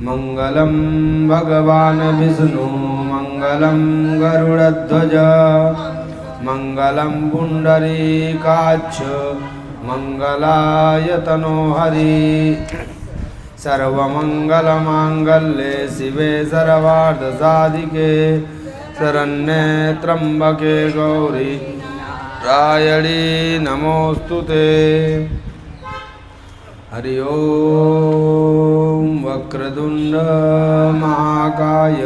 मंगलम भगवान विष्णु मंगलम गरुड़ध्वज मंगलम पुंडरीकाक्ष मंगलाय तनोहरि सर्वमंगलमांगल्ये शिवे सर्वार्धसाधिके शरण्ये त्र्यंबके गौरी नारायणी नमोस्तुते। हरि ओम वक्रतुंड महाकाय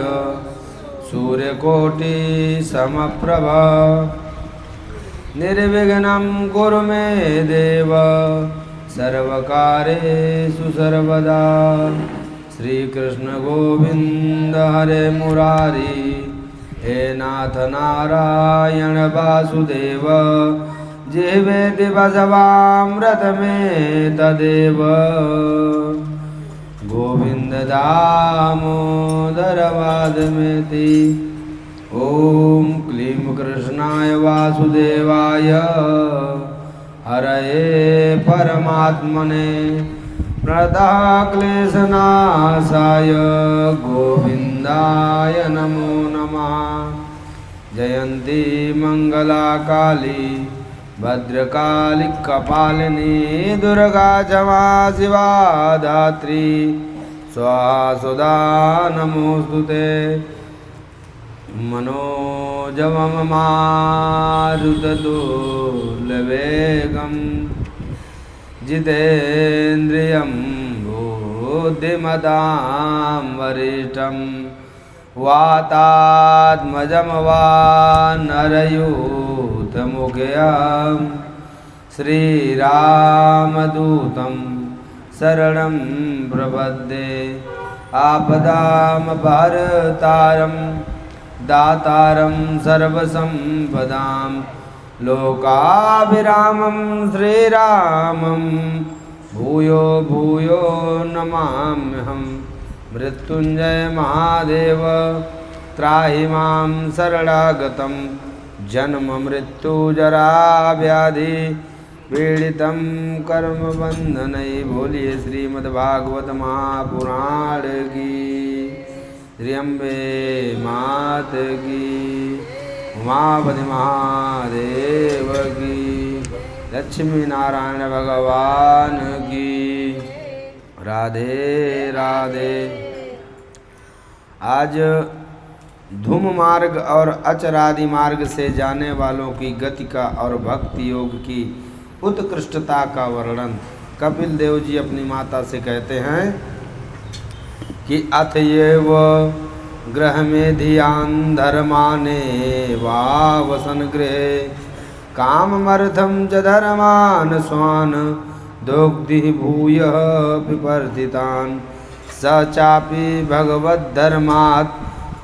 सूर्यकोटि समप्रभ निर्विघ्नं कुरु मे देव सर्वकार्येषु सर्वदा। श्री कृष्ण गोविंद हरे मुरारी हे नाथ नारायण वासुदेव जीवेति बसवामृत में तदेव गोविंद दामोदर वादमेति। ओम क्लीं कृष्णाय वासुदेवाय हरये परमात्मने प्रणतक्लेशनाशाय गोविंदाय नमो नमः। जयंती मंगला काली भद्रकाली कपालिनी दुर्गा क्षमा शिवा धात्री स्वाहा सुधा नमोस्तुते। मनोजवम मारुततुल्यवेगं जितेन्द्रियं बुद्धिमतां वरिष्ठं वातात्मजं वानरयूथमुख्यं श्रीरामदूतं शरणं प्रपद्ये। आपदामपहर्तारं दातारं सर्वसंपदां लोकाभिरामं श्रीरामं भूयो भूयो नमाम्यहम्। मृत्युंजय महादेव त्राहि मां शरणागतं जन्म मृत्यु जरा व्याधि पीड़ितं कर्म बंधनै। बोलिए श्रीमद्भागवत महापुराण की। श्री अम्बे मात की, उमापति महादेव की, लक्ष्मी नारायण भगवान की। राधे राधे। आज धूम मार्ग और अचरादि मार्ग से जाने वालों की गति का और भक्ति योग की उत्कृष्टता का वर्णन कपिल देव जी अपनी माता से कहते हैं कि अथ ये व ग्रह में धियान धर्माने वावसन गृहे काममर्थं च धर्मान स्वान दोग्धि भूय विपर्तितान् स चापि भगवद्धर्मात्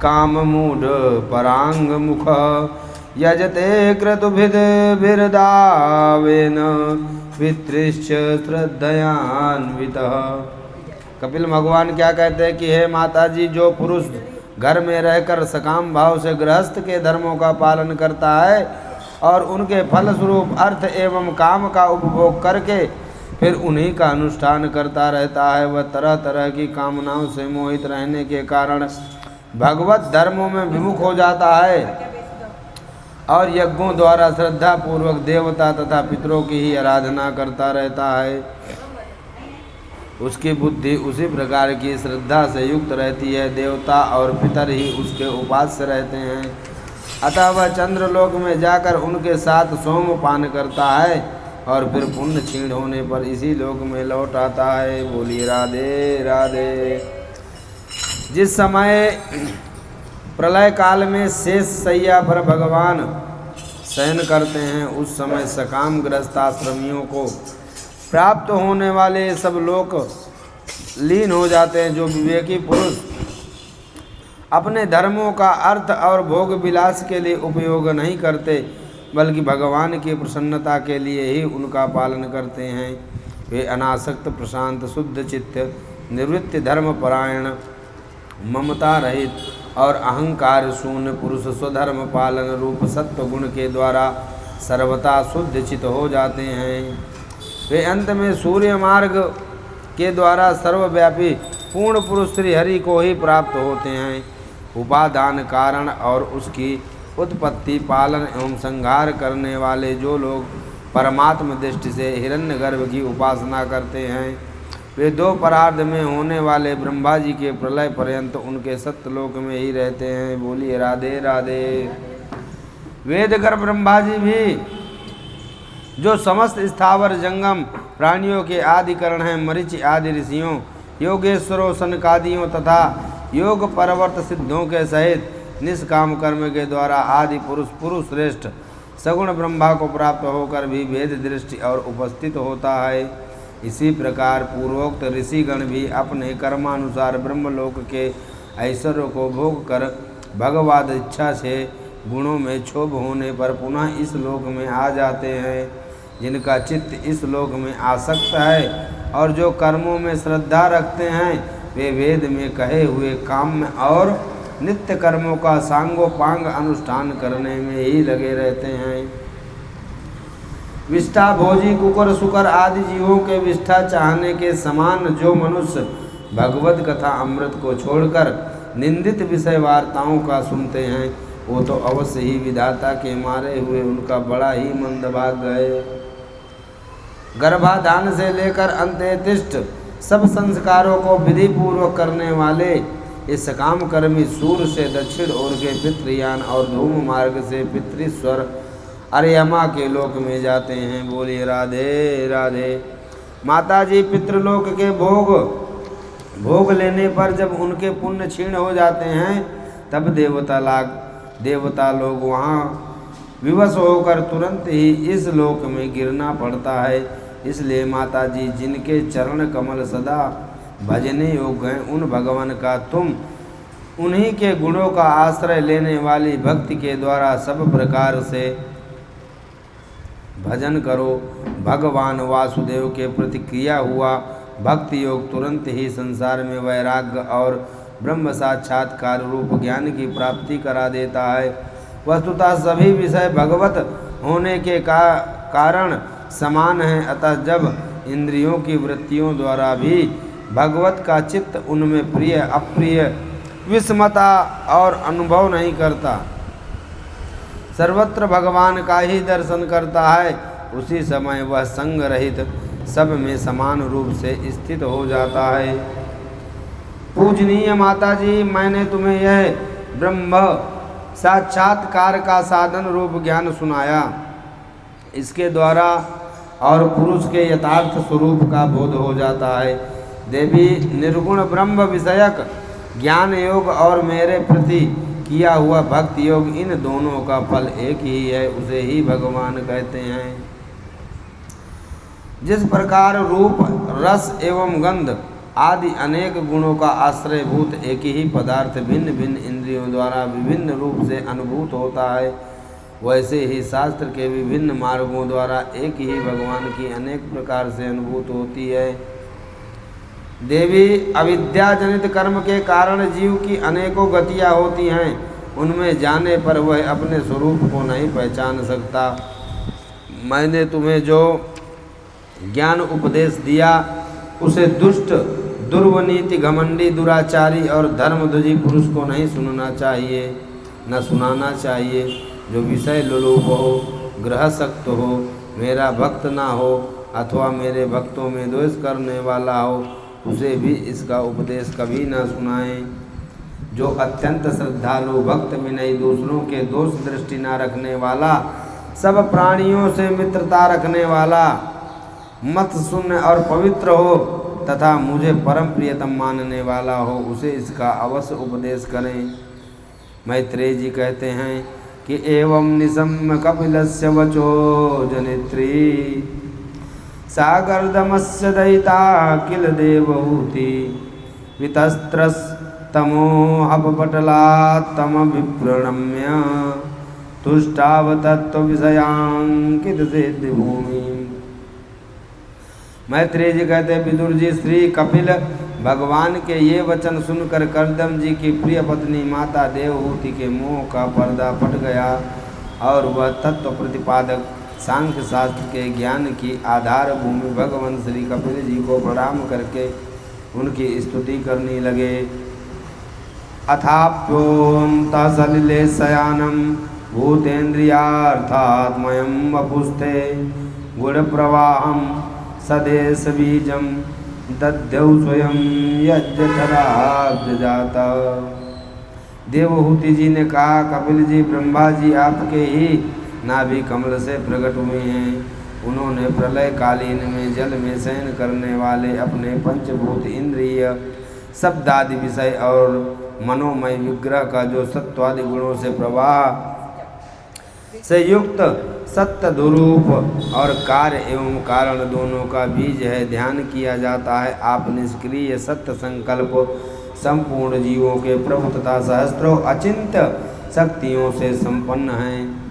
काममूढ़ परांगमुख यजते क्रतुभिर्दावेन पितृश्च श्रद्धयान्वितः। कपिल भगवान क्या कहते हैं कि हे माता जी, जो पुरुष घर में रहकर सकाम भाव से गृहस्थ के धर्मों का पालन करता है और उनके फलस्वरूप अर्थ एवं काम का उपभोग करके फिर उन्हीं का अनुष्ठान करता रहता है, वह तरह तरह की कामनाओं से मोहित रहने के कारण भगवत धर्मों में विमुख हो जाता है और यज्ञों द्वारा श्रद्धा पूर्वक देवता तथा पितरों की ही आराधना करता रहता है। उसकी बुद्धि उसी प्रकार की श्रद्धा से युक्त रहती है, देवता और पितर ही उसके उपास्य रहते हैं। अतः वह चंद्रलोक में जाकर उनके साथ सोमपान करता है और फिर पुण्य क्षीण होने पर इसी लोक में लौट आता है। बोलिए राधे राधे। जिस समय प्रलय काल में शेष सैया पर भगवान शयन करते हैं, उस समय सकाम गृहस्थाश्रमियों को प्राप्त होने वाले सब लोक लीन हो जाते हैं। जो विवेकी पुरुष अपने धर्मों का अर्थ और भोग विलास के लिए उपयोग नहीं करते, बल्कि भगवान की प्रसन्नता के लिए ही उनका पालन करते हैं, वे अनासक्त प्रशांत शुद्ध चित्त निवृत्ति धर्मपरायण ममता रहित और अहंकार शून्य पुरुष स्वधर्म पालन रूप सत्व गुण के द्वारा सर्वथा शुद्ध चित्त हो जाते हैं। वे अंत में सूर्य मार्ग के द्वारा सर्वव्यापी पूर्ण पुरुष श्री हरि को ही प्राप्त होते हैं। उपादान कारण और उसकी उत्पत्ति पालन एवं संहार करने वाले जो लोग परमात्म दृष्टि से हिरण्यगर्भ की उपासना करते हैं, वे दो परार्ध में होने वाले ब्रह्मा जी के प्रलय पर्यंत उनके सत्यलोक में ही रहते हैं। बोलिए राधे राधे। वेदकर ब्रह्मा जी भी जो समस्त स्थावर जंगम प्राणियों के आदिकरण हैं, मरीचि आदि ऋषियों, योगेश्वरों, सनकादियों तथा योग परवर्त सिद्धों के सहित निष्काम कर्म के द्वारा आदि पुरुष श्रेष्ठ सगुण ब्रह्मा को प्राप्त होकर भी भेद दृष्टि और उपस्थित होता है। इसी प्रकार पूर्वोक्त ऋषिगण भी अपने कर्मानुसार ब्रह्मलोक के ऐश्वर्य को भोग कर भगवद इच्छा से गुणों में क्षोभ होने पर पुनः इस लोक में आ जाते हैं। जिनका चित्त इस लोक में आसक्त है और जो कर्मों में श्रद्धा रखते हैं, वे वेद में कहे हुए काम्य और नित्य कर्मों का सांगोपांग अनुष्ठान करने में ही लगे रहते हैं। विष्ठा भोजी कुकर सुकर आदि जीवों के विष्ठा चाहने के समान जो मनुष्य भगवत कथा अमृत को छोड़कर निंदित विषय वार्ताओं का सुनते हैं, वो तो अवश्य ही विधाता के मारे हुए उनका बड़ा ही मंदभाग गए। गर्भाधान से लेकर अंत्येष्टि सब संस्कारों को विधि पूर्वक करने वाले इस काम कर्मी सूर्य से दक्षिण ओर के पितृयान और धूम मार्ग से पितृस्वर अर्यमा के लोक में जाते हैं। बोलिए राधे राधे। माता जी पितृलोक के भोग लेने पर जब उनके पुण्य क्षीण हो जाते हैं, तब देवता लोग वहाँ विवश होकर तुरंत ही इस लोक में गिरना पड़ता है। इसलिए माता जी जिनके चरण कमल सदा भजने योग्य हैं, उन भगवान का तुम उन्हीं के गुणों का आश्रय लेने वाली भक्ति के द्वारा सब प्रकार से भजन करो। भगवान वासुदेव के प्रतिक्रिया हुआ भक्ति योग तुरंत ही संसार में वैराग्य और ब्रह्म साक्षात्कार रूप ज्ञान की प्राप्ति करा देता है। वस्तुतः सभी विषय भगवत होने के कारण समान हैं, अतः जब इंद्रियों की वृत्तियों द्वारा भी भगवत का चित्त उनमें प्रिय अप्रिय विस्मता और अनुभव नहीं करता, सर्वत्र भगवान का ही दर्शन करता है, उसी समय वह संग रहित सब में समान रूप से स्थित हो जाता है। पूजनीय माता जी, मैंने तुम्हें यह ब्रह्म साक्षात्कार का साधन रूप ज्ञान सुनाया। इसके द्वारा और पुरुष के यथार्थ स्वरूप का बोध हो जाता है। देवी, निर्गुण ब्रह्म विषयक ज्ञान योग और मेरे प्रति किया हुआ भक्ति योग, इन दोनों का फल एक ही है, उसे ही भगवान कहते हैं। जिस प्रकार रूप रस एवं गंध आदि अनेक गुणों का आश्रयभूत एक ही पदार्थ भिन्न भिन्न इंद्रियों द्वारा विभिन्न रूप से अनुभूत होता है, वैसे ही शास्त्र के विभिन्न मार्गों द्वारा एक ही भगवान की अनेक प्रकार से अनुभूत होती है। देवी, अविद्या जनित कर्म के कारण जीव की अनेकों गतियाँ होती हैं, उनमें जाने पर वह अपने स्वरूप को नहीं पहचान सकता। मैंने तुम्हें जो ज्ञान उपदेश दिया उसे दुष्ट दुर्वनीति घमंडी दुराचारी और धर्मध्वजी पुरुष को नहीं सुनना चाहिए, न सुनाना चाहिए। जो विषय लोलुप हो, ग्रहशक्त हो, मेरा भक्त ना हो अथवा मेरे भक्तों में द्वेष करने वाला हो, उसे भी इसका उपदेश कभी ना सुनाएं। जो अत्यंत श्रद्धालु भक्त विनयी, दूसरों के दोष दृष्टि ना रखने वाला, सब प्राणियों से मित्रता रखने वाला, मत शून्य और पवित्र हो तथा मुझे परम प्रियतम मानने वाला हो, उसे इसका अवश्य उपदेश करें। मैत्रेय जी कहते हैं कि एवं निशम्य कपिलस्य वचो जनित्री सागरदमस्य दयिता किल देवहूति वितस्त्रस्तमोहपटलात्तम विप्रणम्य तुष्टाव तत्व विषयांकित सिद्धि भूमि। मैत्रेय जी कहते हैं, विदुर जी, श्री कपिल भगवान के ये वचन सुनकर कर्दम जी की प्रिय पत्नी माता देवहूति के मोह का पर्दा फट गया और वह तत्व प्रतिपादक सांख्य शास्त्र के ज्ञान की आधार भूमि भगवान श्री कपिल जी को प्रणाम करके उनकी स्तुति करने लगे। अथाप्योऽन्तः सलिले शयानं भूतेन्द्रियार्थात्मयं वपुस्ते गुणप्रवाहं सदेशबीजं दद्यौ स्वयं यज्ञधराब्जजाता। देवहूति जी ने कहा, कपिल जी, ब्रह्मा जी आपके ही नाभि कमल से प्रकट हुए हैं। उन्होंने प्रलय कालीन में जल में शयन करने वाले अपने पंचभूत इंद्रिय शब्दादि विषय और मनोमय विग्रह का जो सत्वादि गुणों से प्रवाह से युक्त सत्य दुरूप और कार्य एवं कारण दोनों का बीज है ध्यान किया जाता है। आप निष्क्रिय सत्य संकल्प संपूर्ण जीवों के प्रभु तथा सहस्त्रों अचिंत्य शक्तियों से संपन्न हैं।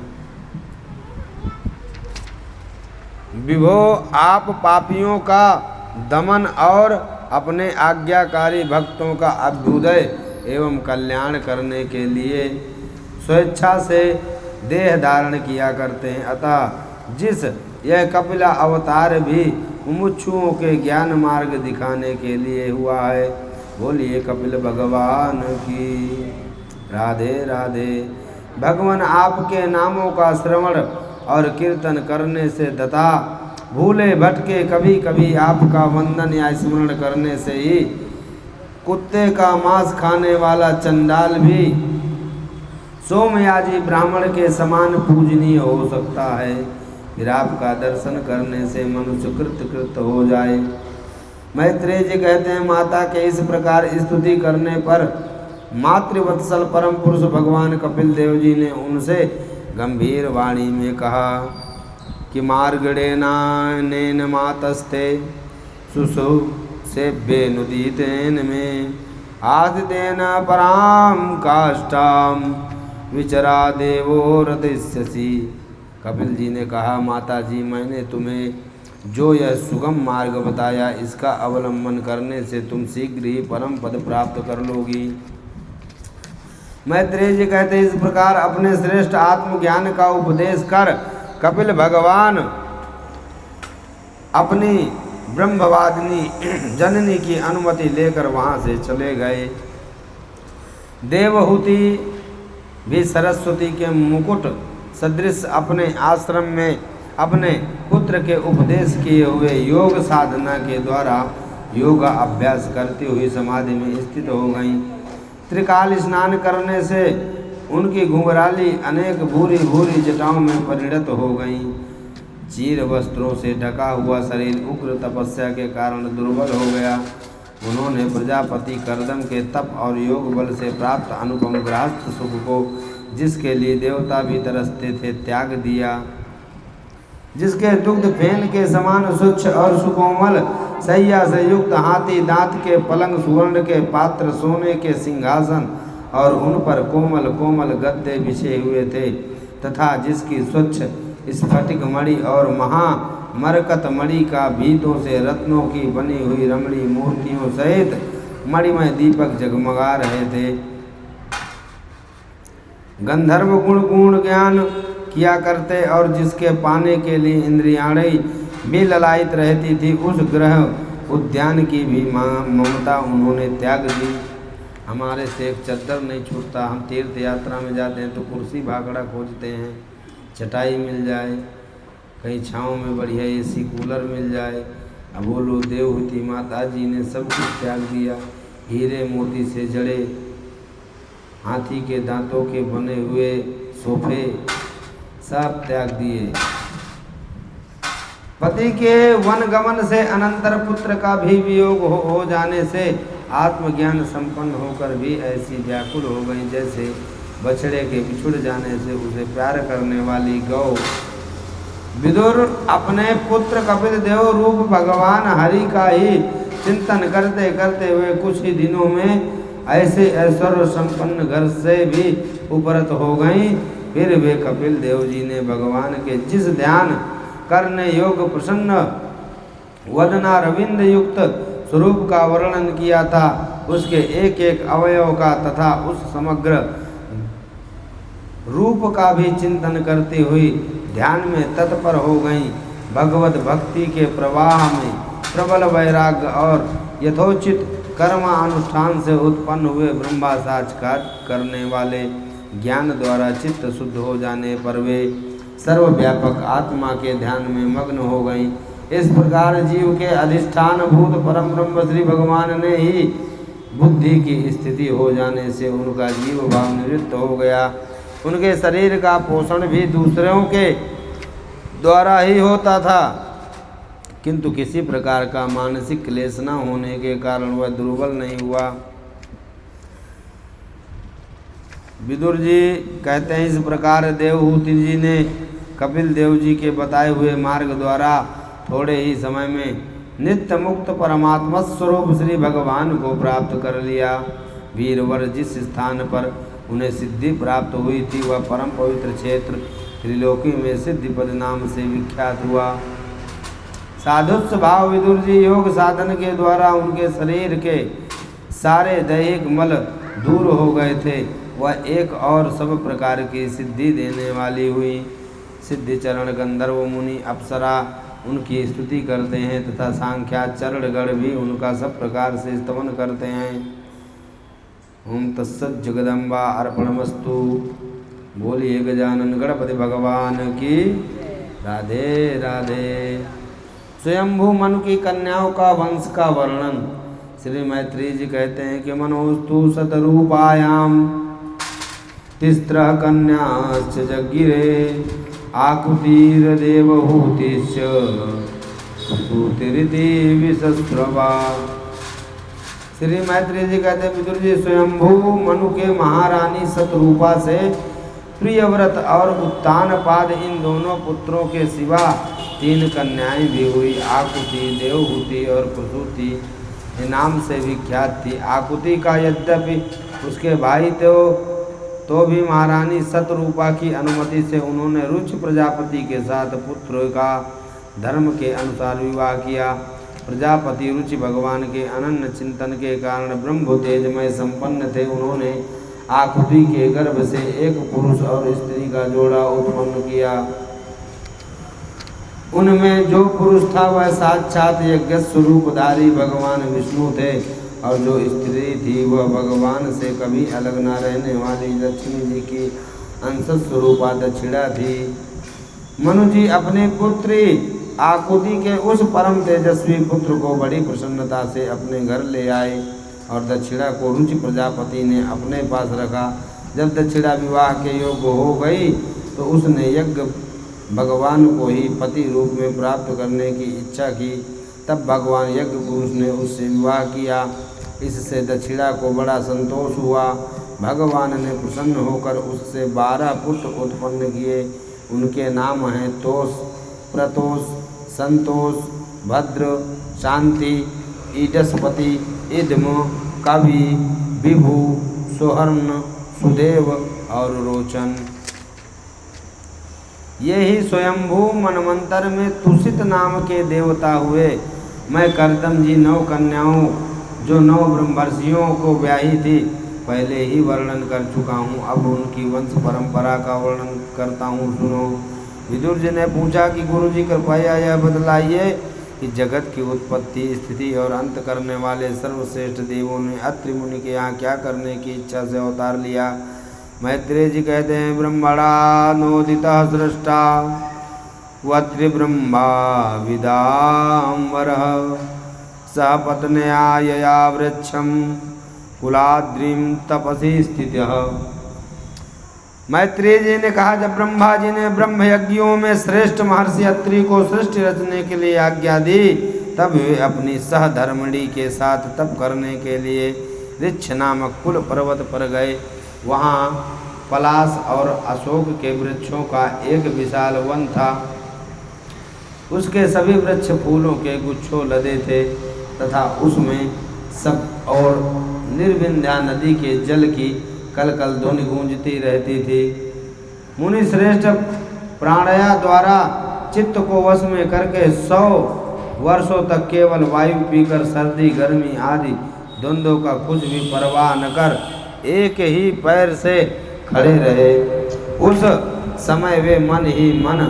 विभो, आप पापियों का दमन और अपने आज्ञाकारी भक्तों का अभ्युदय एवं कल्याण करने के लिए स्वेच्छा से देह धारण किया करते हैं। अतः जिस यह कपिला अवतार भी मुमुक्षुओं के ज्ञान मार्ग दिखाने के लिए हुआ है। बोलिए कपिल भगवान की राधे राधे। भगवान आपके नामों का श्रवण और कीर्तन करने से तथा भूले भटके कभी कभी आपका वंदन या स्मरण करने से ही कुत्ते का मांस खाने वाला चंडाल भी सोमयाजी ब्राह्मण के समान पूजनीय हो सकता है। फिर आपका दर्शन करने से मनुष्य कृत हो जाए। मैत्रेय जी कहते हैं, माता के इस प्रकार स्तुति करने पर मातृवत्सल परम पुरुष भगवान कपिल देव जी ने उनसे गंभीर वाणी में कहा कि मार्गणेन मातस्ते सुसु सेव्ये नुदीतेन में आदितेन पराम काष्ठाम विचरा देवो रदिष्यसि। कपिल जी ने कहा, माता जी, मैंने तुम्हें जो यह सुगम मार्ग बताया, इसका अवलंबन करने से तुम शीघ्र ही परम पद प्राप्त कर लोगी। मैत्रेय जी कहते हैं, इस प्रकार अपने श्रेष्ठ आत्मज्ञान का उपदेश कर कपिल भगवान अपनी ब्रह्मवादिनी जननी की अनुमति लेकर वहाँ से चले गए। देवहूति भी सरस्वती के मुकुट सदृश अपने आश्रम में अपने पुत्र के उपदेश किए हुए योग साधना के द्वारा योगा अभ्यास करती हुई समाधि में स्थित हो गईं। त्रिकाल स्नान करने से उनकी घुंघराली अनेक भूरी भूरी जटाओं में परिणत हो गईं। चीर वस्त्रों से ढका हुआ शरीर उग्र तपस्या के कारण दुर्बल हो गया। उन्होंने प्रजापति कर्दम के तप और योग बल से प्राप्त अनुपम गृहस्थ सुख को, जिसके लिए देवता भी तरसते थे, त्याग दिया। जिसके दुग्ध फेन के समान स्वच्छ और सुकोमल सैया से युक्त हाथी दांत के पलंग, सुवर्ण के पात्र, सोने के सिंहासन और उन पर कोमल कोमल गद्दे बिछे हुए थे, तथा जिसकी स्वच्छ स्फटिक मणि और महामरकत मणि का भीतों से रत्नों की बनी हुई रमणी मूर्तियों सहित मणिमय दीपक जगमगा रहे थे। गंधर्व गुण ज्ञान किया करते और जिसके पाने के लिए इंद्रियाणें भी ललायित रहती थी, उस ग्रह उद्यान की भी ममता उन्होंने त्याग दी। हमारे से एक चद्दर नहीं छूटता। हम तीर्थ यात्रा में जाते हैं तो कुर्सी भागड़ा खोजते हैं, चटाई मिल जाए, कहीं छाँव में बढ़िया एसी कूलर मिल जाए। अब बोलो, देवहूति माता जी ने सब कुछ त्याग दिया। हीरे मोती से जड़े हाथी के दांतों के बने हुए सोफे सब त्याग दिए। पति के वनगमन से अनंतर पुत्र का भी वियोग हो जाने से आत्मज्ञान संपन्न होकर भी ऐसी व्याकुल हो गई जैसे बछड़े के बिछुड़ जाने से उसे प्यार करने वाली गौ। विदुर अपने पुत्र कपिल देव रूप भगवान हरि का ही चिंतन करते करते हुए कुछ ही दिनों में ऐसे ऐश्वर्य संपन्न घर से भी उपरत हो गईं। फिर वे कपिल देव जी ने भगवान के जिस ध्यान करने योग प्रसन्न वदना रविंद युक्त स्वरूप का वर्णन किया था, उसके एक एक अवयव का तथा उस समग्र रूप का भी चिंतन करती हुई ध्यान में तत्पर हो गईं। भगवत भक्ति के प्रवाह में प्रबल वैराग्य और यथोचित कर्म अनुष्ठान से उत्पन्न हुए ब्रह्मा साक्षात करने वाले ज्ञान द्वारा चित्त शुद्ध हो जाने पर वे सर्वव्यापक आत्मा के ध्यान में मग्न हो गई। इस प्रकार जीव के अधिष्ठान भूत परम ब्रह्म श्री भगवान ने ही बुद्धि की स्थिति हो जाने से उनका जीव भाव निवृत्त हो गया। उनके शरीर का पोषण भी दूसरों के द्वारा ही होता था, किंतु किसी प्रकार का मानसिक क्लेश न होने के कारण वह दुर्बल नहीं हुआ। विदुर जी कहते हैं, इस प्रकार देवहूति जी ने कपिल देव जी के बताए हुए मार्ग द्वारा थोड़े ही समय में नित्य मुक्त परमात्मा स्वरूप श्री भगवान को प्राप्त कर लिया। वीरवर जिस स्थान पर उन्हें सिद्धि प्राप्त हुई थी वह परम पवित्र क्षेत्र त्रिलोकी में सिद्धिपद नाम से विख्यात हुआ। साधुत्व भाव विदुर जी योग साधन के द्वारा उनके शरीर के सारे दैहिक मल दूर हो गए थे। वह एक और सब प्रकार की सिद्धि देने वाली हुई। सिद्धि चरण गंधर्व मुनि अप्सरा उनकी स्तुति करते हैं तथा सांख्याचरणगण भी उनका सब प्रकार से स्तवन करते हैं। ओम तत्सत जगदम्बा अर्पणमस्तु। बोलिए गजानन गणपति भगवान की राधे राधे। स्वयंभू मनु की कन्याओं का वंश का वर्णन श्री मैत्री जी कहते हैं कि मनोस्तु शतरूपायाम तिस्रः कन्याश्च जगिरे आकुतिर देवहूतिश्च सुतिरिति विसस्रवा। श्री मैत्री जी कहते हैं, विदुर जी स्वयंभू मनु के महारानी शतरूपा से प्रियव्रत और उत्तानपाद इन दोनों पुत्रों के सिवा 3 कन्याएं भी हुई। आकुति, देवहूति और प्रसूति के नाम से विख्यात थी। आकुति का यद्यपि उसके भाई तो भी महारानी शतरूपा की अनुमति से उन्होंने रुचि प्रजापति के साथ पुत्र का धर्म के अनुसार विवाह किया। प्रजापति रुचि भगवान के अनन्य चिंतन के कारण ब्रह्म तेजमय संपन्न थे। उन्होंने आकुति के गर्भ से एक पुरुष और स्त्री का जोड़ा उत्पन्न किया। उनमें जो पुरुष था वह साक्षात यज्ञ स्वरूपधारी भगवान विष्णु थे और जो स्त्री थी वह भगवान से कभी अलग न रहने वाली लक्ष्मी जी की अंश स्वरूपा दक्षिणा थी। मनु जी अपनी पुत्री आकुति के उस परम तेजस्वी पुत्र को बड़ी प्रसन्नता से अपने घर ले आए और दक्षिणा को रुचि प्रजापति ने अपने पास रखा। जब दक्षिणा विवाह के योग्य हो गई तो उसने यज्ञ भगवान को ही पति रूप में प्राप्त करने की इच्छा की। तब भगवान यज्ञ पुरुष ने उससे विवाह किया। इससे दक्षिणा को बड़ा संतोष हुआ। भगवान ने प्रसन्न होकर उससे 12 पुत्र उत्पन्न किए। उनके नाम हैं तोष, प्रतोष, संतोष, भद्र, शांति, ईडस्पति, इद्म, कवि, विभु, सोहर्ण, सुदेव और रोचन। ये ही स्वयंभू मनवंतर में तुषित नाम के देवता हुए। मैं कर्दम जी 9 कन्याओं जो 9 ब्रह्मर्षियों को ब्याही थी पहले ही वर्णन कर चुका हूँ। अब उनकी वंश परंपरा का वर्णन करता हूँ, सुनो। विदुर जी ने पूछा कि गुरु जी कृपया यह बतलाइए कि जगत की उत्पत्ति, स्थिति और अंत करने वाले सर्वश्रेष्ठ देवों ने अत्रि मुनि के यहाँ क्या करने की इच्छा से अवतार लिया। मैत्रेय जी कहते हैं, ब्रह्मणा नोदितः सृष्टा वत्रि ब्रह्मा विदाम्बरः सह पत्न्या यया वृक्षं कुलाद्रिं तपसि स्थितः। मैत्रेय जी ने कहा, जब ब्रह्मा जी ने ब्रह्म यज्ञों में श्रेष्ठ महर्षि अत्रि को सृष्टि रचने के लिए आज्ञा दी, तब वे अपनी सहधर्मिणी के साथ तप करने के लिए ऋक्ष नामक कुल पर्वत पर गए। वहाँ पलाश और अशोक के वृक्षों का एक विशाल वन था। उसके सभी वृक्ष फूलों के गुच्छों लदे थे तथा उसमें सब और निर्विंध्या नदी के जल की कलकल ध्वनि गूंजती रहती थी। मुनि श्रेष्ठ प्राणया द्वारा चित्त को वश में करके 100 वर्षों तक केवल वायु पीकर सर्दी गर्मी आदि द्वंद्वों का कुछ भी परवाह न कर एक ही पैर से खड़े रहे। उस समय वे मन ही मन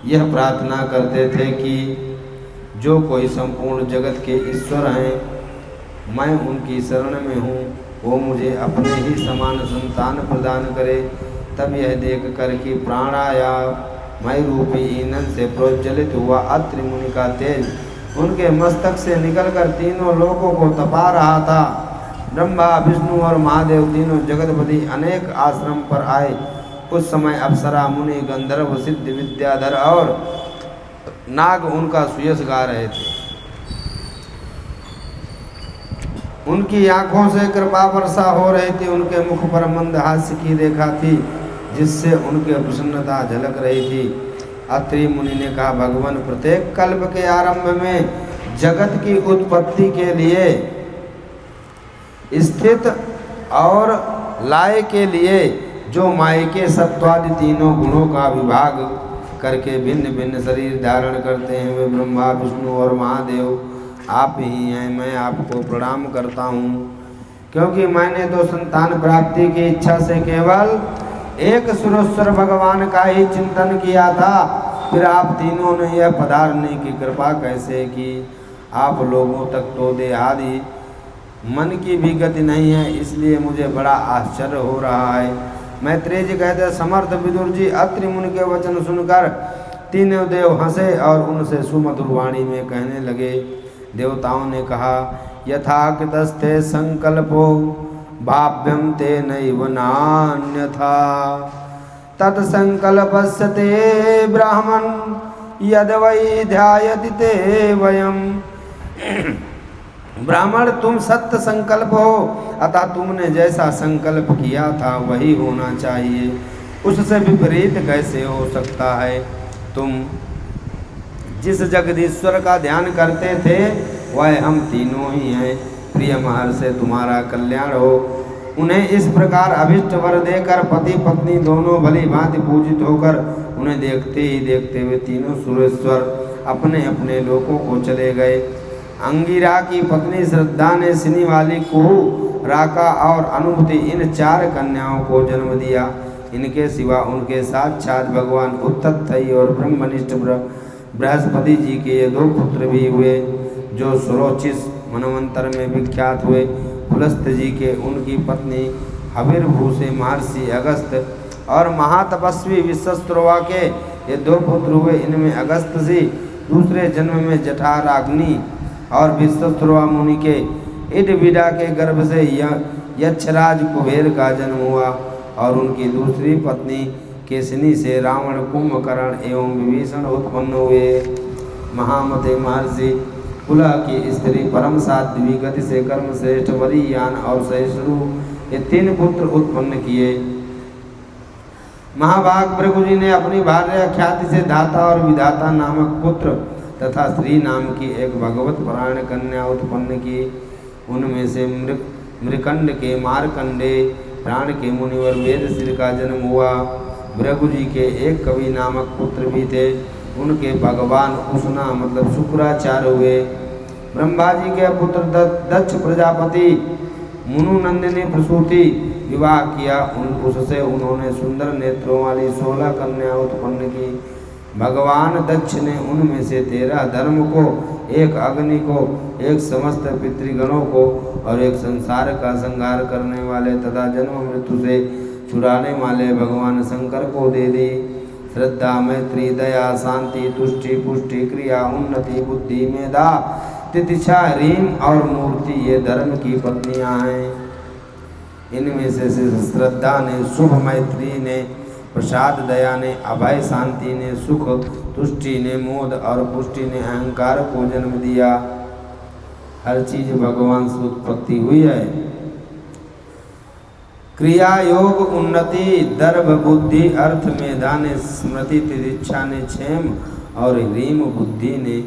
यह प्रार्थना करते थे कि जो कोई संपूर्ण जगत के ईश्वर हैं, मैं उनकी शरण में हूँ, वो मुझे अपने ही समान संतान प्रदान करे। तब यह देख कर कि प्राणायामय रूपी ईंधन से प्रोज्वलित हुआ अत्रि मुनि का तेज उनके मस्तक से निकलकर तीनों लोकों को तपा रहा था। ब्रह्मा, विष्णु और महादेव तीनों जगतपति अनेक आश्रम पर आए। उस समय अप्सरा, मुनि, गंधर्व, सिद्ध, विद्याधर और नाग उनका सुयश गा रहे थे। उनकी आंखों से कृपा वर्षा हो रही थी। उनके मुख पर मंद हास्य की रेखा थी, जिससे उनके प्रसन्नता झलक रही थी। अत्रि मुनि ने कहा, भगवान, प्रत्येक कल्प के आरंभ में जगत की उत्पत्ति के लिए, स्थित और लय के लिए जो माया के सत्वादि तीनों गुणों का विभाग करके भिन्न भिन्न शरीर धारण करते हैं, वे ब्रह्मा, विष्णु और महादेव आप ही हैं। मैं आपको प्रणाम करता हूँ, क्योंकि मैंने तो संतान प्राप्ति की इच्छा से केवल एक सुरेश्वर भगवान का ही चिंतन किया था। फिर आप तीनों ने यह पधारने की कृपा कैसे की? आप लोगों तक तो देहादि मन की भी गति नहीं है, इसलिए मुझे बड़ा आश्चर्य हो रहा है। मैत्रेय जी कहते, समर्थ विदुर जी, अत्रि मुनि के वचन सुनकर तीनों देव हंसे और उनसे सुमधुर वाणी में कहने लगे। देवताओं ने कहा, यथाकृतस्ते संकल्पो भाव्यम ते नैव नान्यथा तत्संकल्पस्य ते ब्राह्मण यद वै ध्यायति ते वयम। ब्राह्मण, तुम सत्य संकल्प हो, अतः तुमने जैसा संकल्प किया था वही होना चाहिए, उससे विपरीत कैसे हो सकता है? तुम जिस जगदीश्वर का ध्यान करते थे वह हम तीनों ही हैं। प्रिय महर्षि, तुम्हारा कल्याण हो। उन्हें इस प्रकार अभिष्ट वर देकर पति पत्नी दोनों भली भांति पूजित होकर उन्हें देखते ही देखते हुए तीनों सुरेश्वर अपने अपने लोकों को चले गए। अंगिरा की पत्नी श्रद्धा ने सिनी वाली कुहू, राका और अनुभूति इन 4 कन्याओं को जन्म दिया। इनके सिवा उनके साक्षात भगवान उत्तथई और ब्रह्मनिष्ठ बृहस्पति जी के ये 2 पुत्र भी हुए, जो सुरोचिस मनवंतर में विख्यात हुए। पुलस्त जी के उनकी पत्नी हविर्भू से महर्षि अगस्त और महातपस्वी विश्वस्त्रवा के ये 2 पुत्र हुए। इनमें अगस्त जी दूसरे जन्म में जठाराग्नि और विश्वस्त्रवा मुनि के इडविडा के गर्भ से यक्षराज कुबेर का जन्म हुआ और उनकी दूसरी पत्नी केसनी से रावण, कुंभकर्ण एवं विभीषण उत्पन्न हुए। महामते महर्षि कुला की स्त्री परम साध्वी, गति से कर्म श्रेष्ठ, वरीयान और सहिष्णु ये 3 पुत्र उत्पन्न किए। महाभाग भृगु जी ने अपनी भार्या ख्याति से धाता और विधाता नामक पुत्र तथा श्री नाम की एक भगवत परायण कन्या उत्पन्न की। उनमें से मृकंड के मारकंडे, प्राण के मुनिवर वेदश्री का जन्म हुआ। भृगु जी के एक कवि नामक पुत्र भी थे। उनके भगवान उष्णा मतलब शुक्राचार्य हुए। ब्रह्मा जी के पुत्र दक्ष प्रजापति मुनुनंद ने प्रसूति विवाह किया। उससे उन्होंने सुंदर नेत्रों वाली 16 कन्या उत्पन्न की। भगवान दक्ष ने उनमें से 13 धर्म को, 1 अग्नि को, 1 समस्त पितृगणों को और 1 संसार का संहार करने वाले तथा जन्म मृत्यु से छुड़ाने वाले भगवान शंकर को दे दी। श्रद्धा, मैत्री, दया, शांति, तुष्टि, पुष्टि, क्रिया, उन्नति, बुद्धि, मेधा, तितिक्षा, रीम और मूर्ति ये धर्म की पत्नियां हैं। इनमें से श्रद्धा ने शुभ, मैत्री ने प्रसाद, दया ने अभय, शांति ने सुख, तुष्टि ने मोद और पुष्टि ने अहंकार को जन्म दिया। हर चीज भगवान से उत्पत्ति हुई है। क्रिया, योग, उन्नति, दर्भ, बुद्धि, अर्थ, मेधा ने स्मृति, तितिक्षा ने क्षेम और ह्रीम बुद्धि ने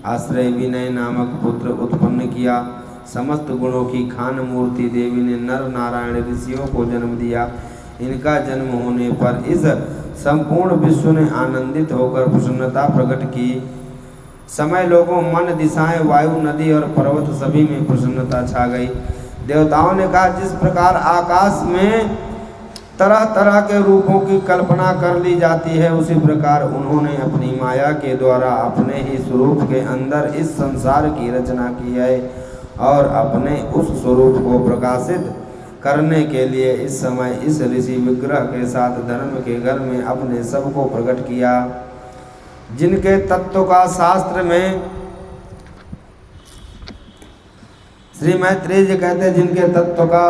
आश्रय विनय नामक पुत्र उत्पन्न किया। समस्त गुणों की खान मूर्ति देवी ने नर नारायण ऋषियों को जन्म दिया। इनका जन्म होने पर इस संपूर्ण विश्व ने आनंदित होकर प्रसन्नता प्रकट की। समय, लोगों, मन, दिशाएं, वायु, नदी और पर्वत सभी में प्रसन्नता छा गई। देवताओं ने कहा, जिस प्रकार आकाश में तरह तरह के रूपों की कल्पना कर ली जाती है, उसी प्रकार उन्होंने अपनी माया के द्वारा अपने ही स्वरूप के अंदर इस संसार की रचना की है और अपने उस स्वरूप को प्रकाशित करने के लिए इस समय इस ऋषि विग्रह के साथ धर्म के घर में अपने सब को प्रकट किया। जिनके तत्व का शास्त्र में श्री मैत्रेय जी कहते हैं, जिनके तत्व का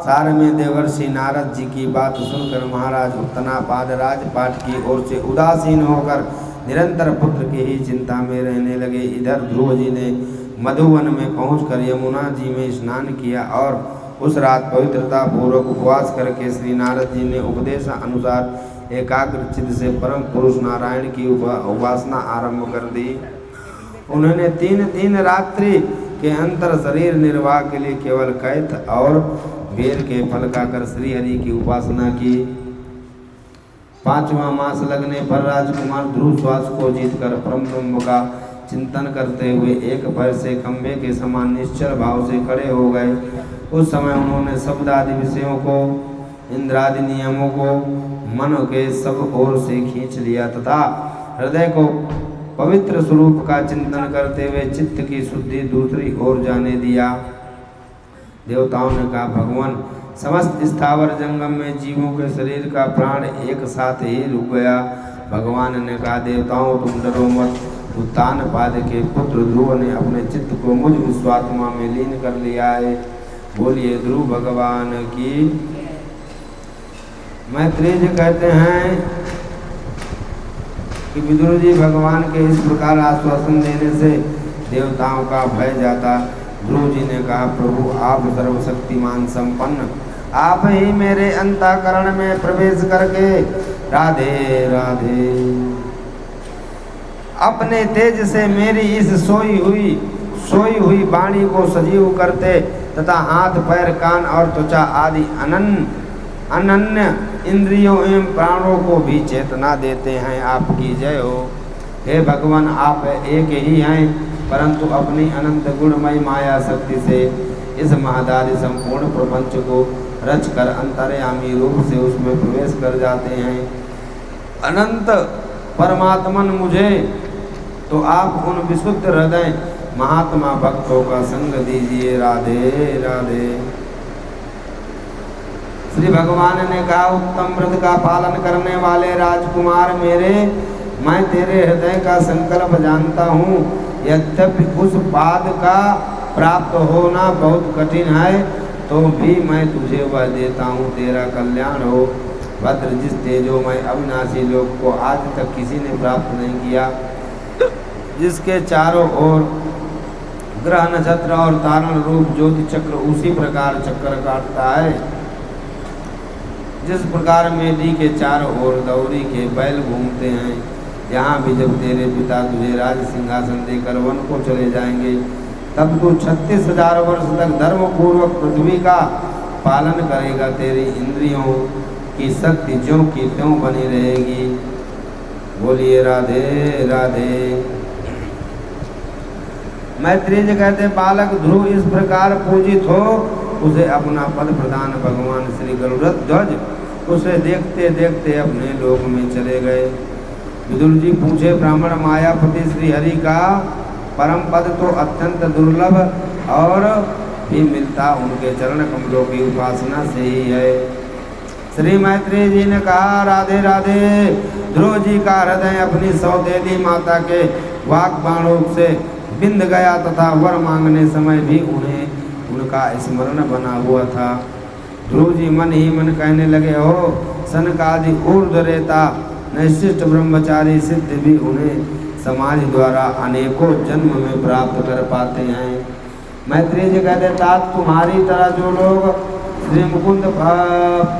सार में देवर्षि नारद जी की बात सुनकर महाराज उत्तनापाद राजपाट की ओर से उदासीन होकर निरंतर पुत्र की ही चिंता में रहने लगे। इधर ध्रुव जी ने मधुवन में पहुंचकर यमुना जी में स्नान किया और उस रात पवित्रता पूर्वक उपवास करके श्री नारद जी ने उपदेश अनुसार एकाग्र चित्त से परम पुरुष नारायण की उपासना आरंभ कर दी। उन्होंने 3 रात्रि के अंतर शरीर निर्वाह के लिए केवल कैथ और बेर के फल खाकर श्री हरि की उपासना की। 5वां मास लगने पर राजकुमार ध्रुव श्वास को जीतकर परम ब्रह्म का चिंतन करते हुए एक पैर से खंभे के समान निश्चल भाव से खड़े हो गए। उस समय उन्होंने शब्द आदि विषयों को, इंद्रादि नियमों को मन के सब ओर से खींच लिया तथा हृदय को पवित्र स्वरूप का चिंतन करते हुए चित्त की शुद्धि दूसरी ओर जाने दिया। देवताओं ने कहा, भगवान, समस्त स्थावर जंगम में जीवों के शरीर का प्राण एक साथ ही रुक गया। भगवान ने कहा, देवताओं, तुम डरो मत। उत्तानपाद के पुत्र ध्रुव ने अपने चित्त को मुझ विश्वात्मा में लीन कर लिया है। बोलिए ध्रुव भगवान की। मैत्रेय जी कहते हैं कि विदुर जी भगवान के इस प्रकार आश्वासन देने से देवताओं का भय जाता। ध्रुव जी ने कहा, प्रभु, आप सर्वशक्तिमान संपन्न, आप ही मेरे अंतःकरण में प्रवेश करके राधे राधे अपने तेज से मेरी इस सोई हुई वाणी को सजीव करते तथा हाथ, पैर, कान और त्वचा आदि अनन्य इंद्रियों एवं प्राणों को भी चेतना देते हैं। आपकी जय हो। हे भगवान, आप एक ही हैं, परंतु अपनी अनंत गुणमय माया शक्ति से इस महादारी संपूर्ण प्रपंच को रचकर अंतर्यामी रूप से उसमें प्रवेश कर जाते हैं। अनंत परमात्मन मुझे तो आप उन विशुद्ध हृदय महात्मा भक्तों का संग दीजिए। राधे राधे। श्री भगवान ने कहा, उत्तम व्रत का पालन करने वाले राजकुमार मेरे, मैं तेरे हृदय का संकल्प जानता हूँ। यद्यपि उस पाद का प्राप्त होना बहुत कठिन है, तो भी मैं तुझे वह देता हूँ, तेरा कल्याण हो। भद्र, जिस तेजोमय अविनाशी लोक को आज तक किसी ने प्राप्त नहीं किया, जिसके चारों ओर ग्रह, नक्षत्र और तारण रूप ज्योति चक्र उसी प्रकार चक्कर काटता है, जिस प्रकार मेढी के चारों ओर दौरी के बैल घूमते हैं। यहाँ भी जब तेरे पिता तुझे राज सिंहासन देकर वन को चले जाएंगे, तब तू 36,000 वर्ष तक धर्म पूर्वक पृथ्वी का पालन करेगा। तेरी इंद्रियों की शक्ति ज्यों की त्यों बनी रहेगी। बोलिए राधे राधे। मैत्रेय जी कहते, बालक ध्रुव इस प्रकार पूजित हो, उसे अपना पद प्रदान भगवान श्री गरुड़ध्वज उसे देखते देखते अपने लोक में चले गए। विदुर जी पूछे, ब्राह्मण मायापति श्री हरि का परम पद तो अत्यंत दुर्लभ और भी मिलता उनके चरण कमलों की उपासना से ही है। श्री मैत्रेय जी ने कहा, राधे राधे। ध्रुव जी का हृदय अपनी सौतेली माता के वाक बाणों से बिंद गया तथा वर मांगने समय भी उन्हें उनका स्मरण बना हुआ था। ध्रुव जी मन ही मन कहने लगे, हो सनकादि ऊर्ध्व रेता निश्चित ब्रह्मचारी सिद्ध भी उन्हें समाज द्वारा अनेकों जन्म में प्राप्त कर पाते हैं। मैत्रेय जी कहते, तात तुम्हारी तरह जो लोग श्री मुकुंद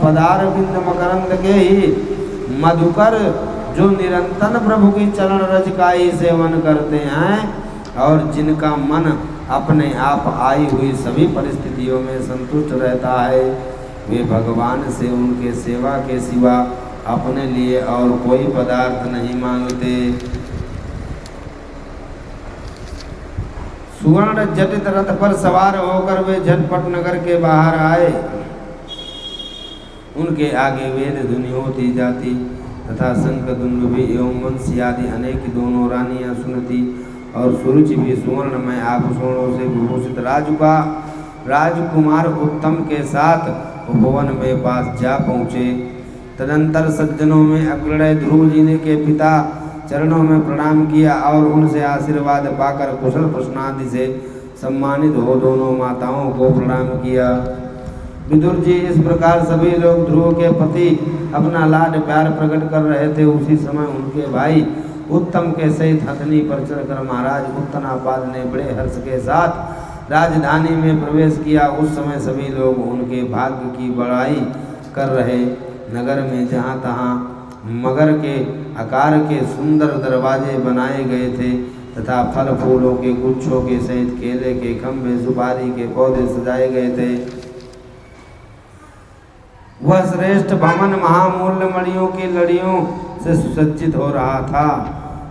पदार बिंद मकरंद के ही मधुकर जो निरंतर प्रभु की चरण रज का ही सेवन करते हैं और जिनका मन अपने आप आई हुई सभी परिस्थितियों में संतुष्ट रहता है, वे भगवान से उनके सेवा के सिवा अपने लिए और कोई पदार्थ नहीं मांगते। सुवर्ण जटित रथ पर सवार होकर वे झटपट नगर के बाहर आए। उन उनके आगे वेद ध्वनि होती जाती तथा शंख दुंदुभि एवं वंशी आदि अनेक दोनों रानियां सुनती और सुरुचि भी सुवर्णमय आभूषणों से विभूषित राजकुमार उत्तम के साथ उपवन में पास जा पहुँचे। तदंतर सज्जनों में अग्रणी ध्रुव जी ने के पिता चरणों में प्रणाम किया और उनसे आशीर्वाद पाकर कुशल प्रश्नादि से सम्मानित हो दोनों माताओं को प्रणाम किया। विदुर जी इस प्रकार सभी लोग ध्रुव के प्रति अपना लाड प्यार प्रकट कर रहे थे। उसी समय उनके भाई उत्तम के सहित हथनी पर चढ़कर महाराज उत्तनापाद ने बड़े हर्ष के साथ राजधानी में प्रवेश किया। उस समय सभी लोग उनके भाग्य की बड़ाई कर रहे। नगर में जहाँ तहाँ मगर के आकार के सुंदर दरवाजे बनाए गए थे तथा फल फूलों के गुच्छों के सहित केले के खंभे सुपारी के पौधे सजाए गए थे। वह श्रेष्ठ भवन महामूल्य मणियों की लड़ियों से सुसज्जित हो रहा था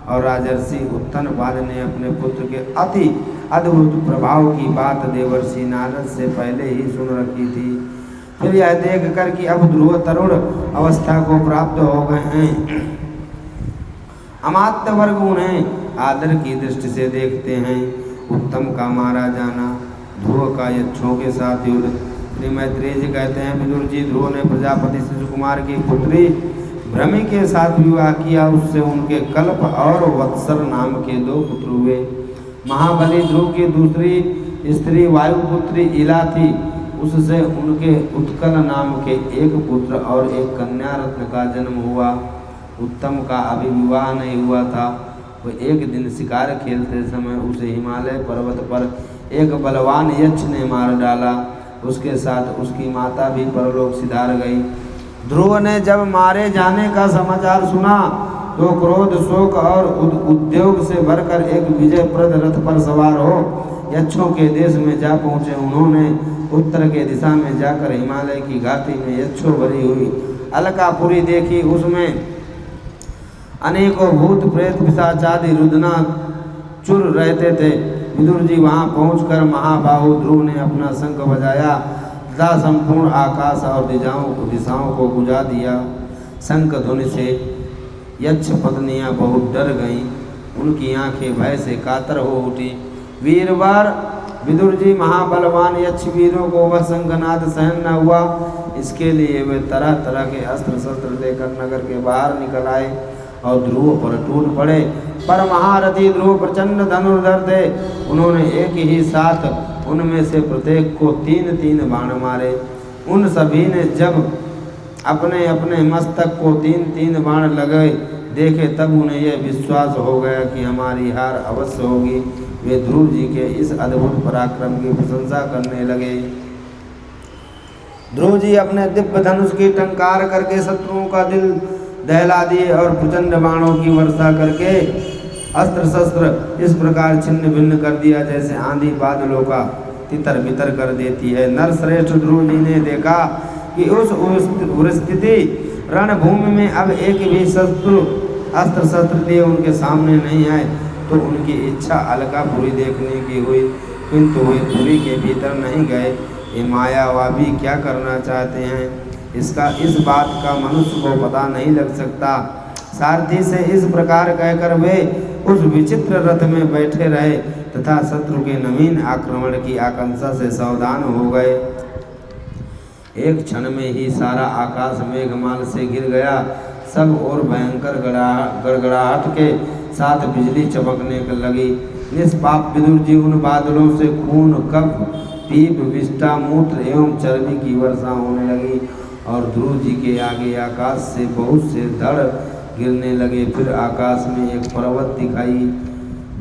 और राजर्षि उत्तनपाद ने अपने पुत्र के अति अद्भुत प्रभाव की बात देवर्षि नारद से पहले ही सुन रखी थी। फिर यह देख कर कि अब ध्रुव तरुण अवस्था को प्राप्त हो गए हैं, अमात्य वर्ग उन्हें आदर की दृष्टि से देखते हैं। उत्तम का मारा जाना, ध्रुव का यक्षों के साथ युद्ध। श्री मैत्रेय जी कहते हैं, विदुर जी, ध्रुव ने प्रजापति शिशुकुमार की पुत्री भ्रमि के साथ विवाह किया। उससे उनके कल्प और वत्सर नाम के 2 पुत्र हुए। महाबली ध्रुव की दूसरी स्त्री वायुपुत्री इला थी। उससे उनके उत्कल नाम के 1 पुत्र और 1 कन्या रत्न का जन्म हुआ। उत्तम का अभी विवाह नहीं हुआ था। वह एक दिन शिकार खेलते समय उसे हिमालय पर्वत पर एक बलवान यक्ष ने मार डाला। उसके साथ उसकी माता भी परलोक सिधार गई। ध्रुव ने जब मारे जाने का समाचार सुना तो क्रोध, शोक और उद्योग से भरकर एक विजयप्रद रथ पर सवार हो यक्षों के देश में जा पहुँचे। उन्होंने उत्तर के दिशा में जाकर हिमालय की घाटी में यक्षों भरी हुई अलकापुरी देखी। उसमें अनेकों भूत प्रेत पिशाचादि रुदना चुर रहते थे। विदुर जी वहाँ पहुँचकर महाबाहु ध्रुव ने अपना शंख बजाया तथा संपूर्ण आकाश और दिशाओं को बुझा दिया। शंख ध्वनि से यक्ष पत्नियाँ बहुत डर गईं। उनकी आंखें भय से कातर हो उठी। वीरवार विदुर जी महाबलवान यक्ष वीरों को वह शंखनाद सहन न हुआ। इसके लिए वे तरह तरह के अस्त्र शस्त्र लेकर नगर के बाहर निकल आए और ध्रुव पर टूट पड़े। पर महारथी ध्रुव प्रचंड धनुर्धर थे। उन्होंने एक ही साथ उनमें से प्रत्येक को 3-3 बाण मारे। उन सभी ने जब अपने अपने मस्तक को 3-3 बाण लगे देखे तब उन्हें यह विश्वास हो गया कि हमारी हार अवश्य होगी। वे ध्रुव जी के इस अद्भुत पराक्रम की प्रशंसा करने लगे। ध्रुव जी अपने दिव्य धनुष की टंकार करके शत्रुओं का दिल दहला दिए और प्रचंड बाणों की वर्षा करके अस्त्र शस्त्र इस प्रकार छिन्न भिन्न कर दिया जैसे आंधी बादलों का तितर बितर कर देती है। नरश्रेष्ठ ध्रुव जी ने देखा कि उस स्थिति रणभूमि में अब एक भी शत्रु अस्त्र शस्त्र लिए उनके सामने नहीं आए तो उनकी इच्छा अलकापुरी देखने की हुई, किंतु वे पुरी के भीतर नहीं गए। ये मायावादी क्या करना चाहते हैं इस बात का मनुष्य को पता नहीं लग सकता। सारथी से इस प्रकार कहकर वे उस विचित्र रथ में बैठे रहे तथा शत्रु के नवीन आक्रमण की आकांक्षा से सावधान हो गए। एक क्षण में ही सारा आकाश मेघमाल से घिर गया। सब और भयंकर गड़गड़ाहट के साथ बिजली चमकने लगी। निष्पाप विदुर जी उन बादलों से खून, कफ, पीप, विष्ठा, मूत्र एवं चर्बी की वर्षा होने लगी और ध्रुव जी के आगे आकाश से बहुत से धड़ गिरने लगे। फिर आकाश में एक पर्वत दिखाई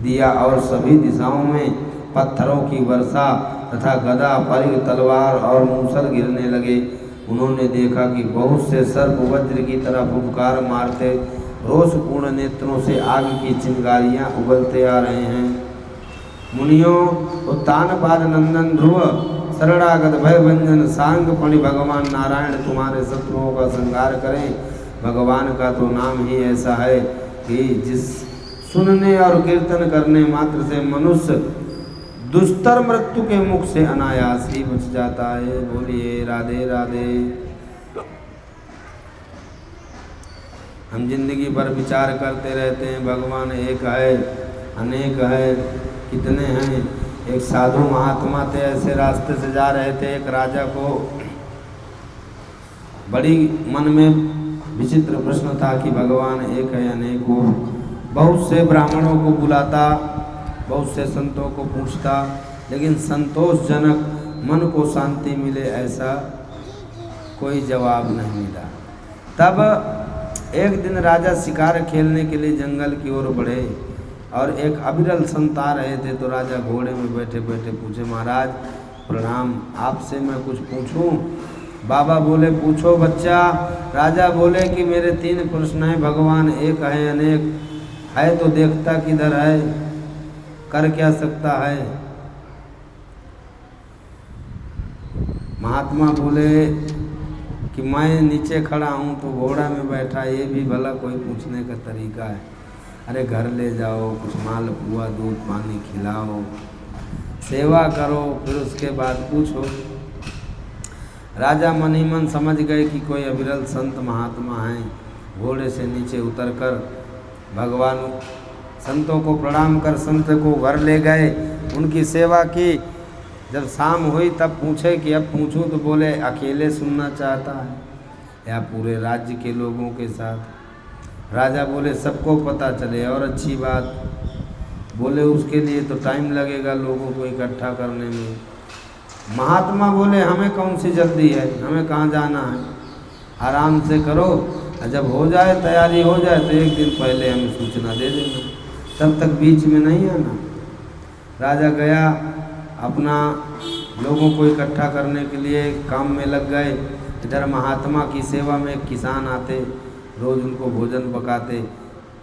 दिया और सभी दिशाओं में पत्थरों की वर्षा तथा गदा, परिघ, तलवार और मूसल गिरने लगे। उन्होंने देखा कि बहुत से सर्प वज्र की तरह फुफकार मारते रोषपूर्ण नेत्रों से आग की चिंगारियां उगलते आ रहे हैं। मुनियों, उत्तानपाद नंदन ध्रुव, शरणागत भयभंजन सांगपणि भगवान नारायण तुम्हारे शत्रुओं का संहार करें। भगवान का तो नाम ही ऐसा है कि जिस सुनने और कीर्तन करने मात्र से मनुष्य दुस्तर मृत्यु के मुख से अनायास ही बच जाता है। बोलिए राधे राधे। हम जिंदगी भर विचार करते रहते हैं भगवान एक है, अनेक है, कितने हैं। एक साधु महात्मा थे, ऐसे रास्ते से जा रहे थे, एक राजा को बड़ी मन में विचित्र प्रश्न था कि भगवान एक है अनेक हो। बहुत से ब्राह्मणों को बुलाता, बहुत से संतों को पूछता, लेकिन संतोषजनक मन को शांति मिले ऐसा कोई जवाब नहीं मिला। तब एक दिन राजा शिकार खेलने के लिए जंगल की ओर बढ़े और एक अविरल संत आ रहे थे। तो राजा घोड़े में बैठे बैठे पूछे, महाराज प्रणाम, आपसे मैं कुछ पूछूं? बाबा बोले, पूछो बच्चा। राजा बोले कि मेरे 3 प्रश्न हैं, भगवान एक है अनेक है तो देखता किधर है, कर क्या सकता है? महात्मा बोले कि मैं नीचे खड़ा हूँ तो घोड़ा में बैठा, ये भी भला कोई पूछने का तरीका है? अरे घर ले जाओ, कुछ माल पुआ दूध पानी खिलाओ, सेवा करो, फिर उसके बाद पूछो। राजा मन ही मन समझ गए कि कोई अविरल संत महात्मा हैं। घोड़े से नीचे उतरकर भगवान संतों को प्रणाम कर संत को घर ले गए, उनकी सेवा की। जब शाम हुई तब पूछे कि अब पूछूं, तो बोले अकेले सुनना चाहता है या पूरे राज्य के लोगों के साथ? राजा बोले सबको पता चले और अच्छी बात। बोले उसके लिए तो टाइम लगेगा लोगों को इकट्ठा करने में। महात्मा बोले हमें कौन सी जल्दी है, हमें कहाँ जाना है, आराम से करो, और जब हो जाए तैयारी हो जाए तो एक दिन पहले हमें सूचना दे देना, तब तक बीच में नहीं आना। राजा गया, अपना लोगों को इकट्ठा करने के लिए काम में लग गए। इधर महात्मा की सेवा में किसान आते, रोज़ उनको भोजन पकाते,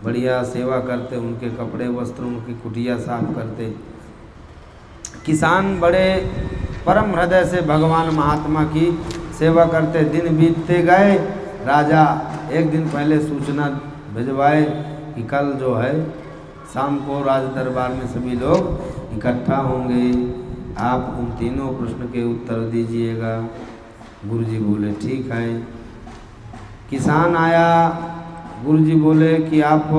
बढ़िया सेवा करते, उनके कपड़े वस्त्र उनकी कुटिया साफ करते। किसान बड़े परम हृदय से भगवान महात्मा की सेवा करते। दिन बीतते गए, राजा एक दिन पहले सूचना भिजवाए कि कल जो है शाम को राज दरबार में सभी लोग इकट्ठा होंगे, आप उन तीनों प्रश्न के उत्तर दीजिएगा। गुरुजी बोले ठीक है। किसान आया, गुरुजी बोले कि आप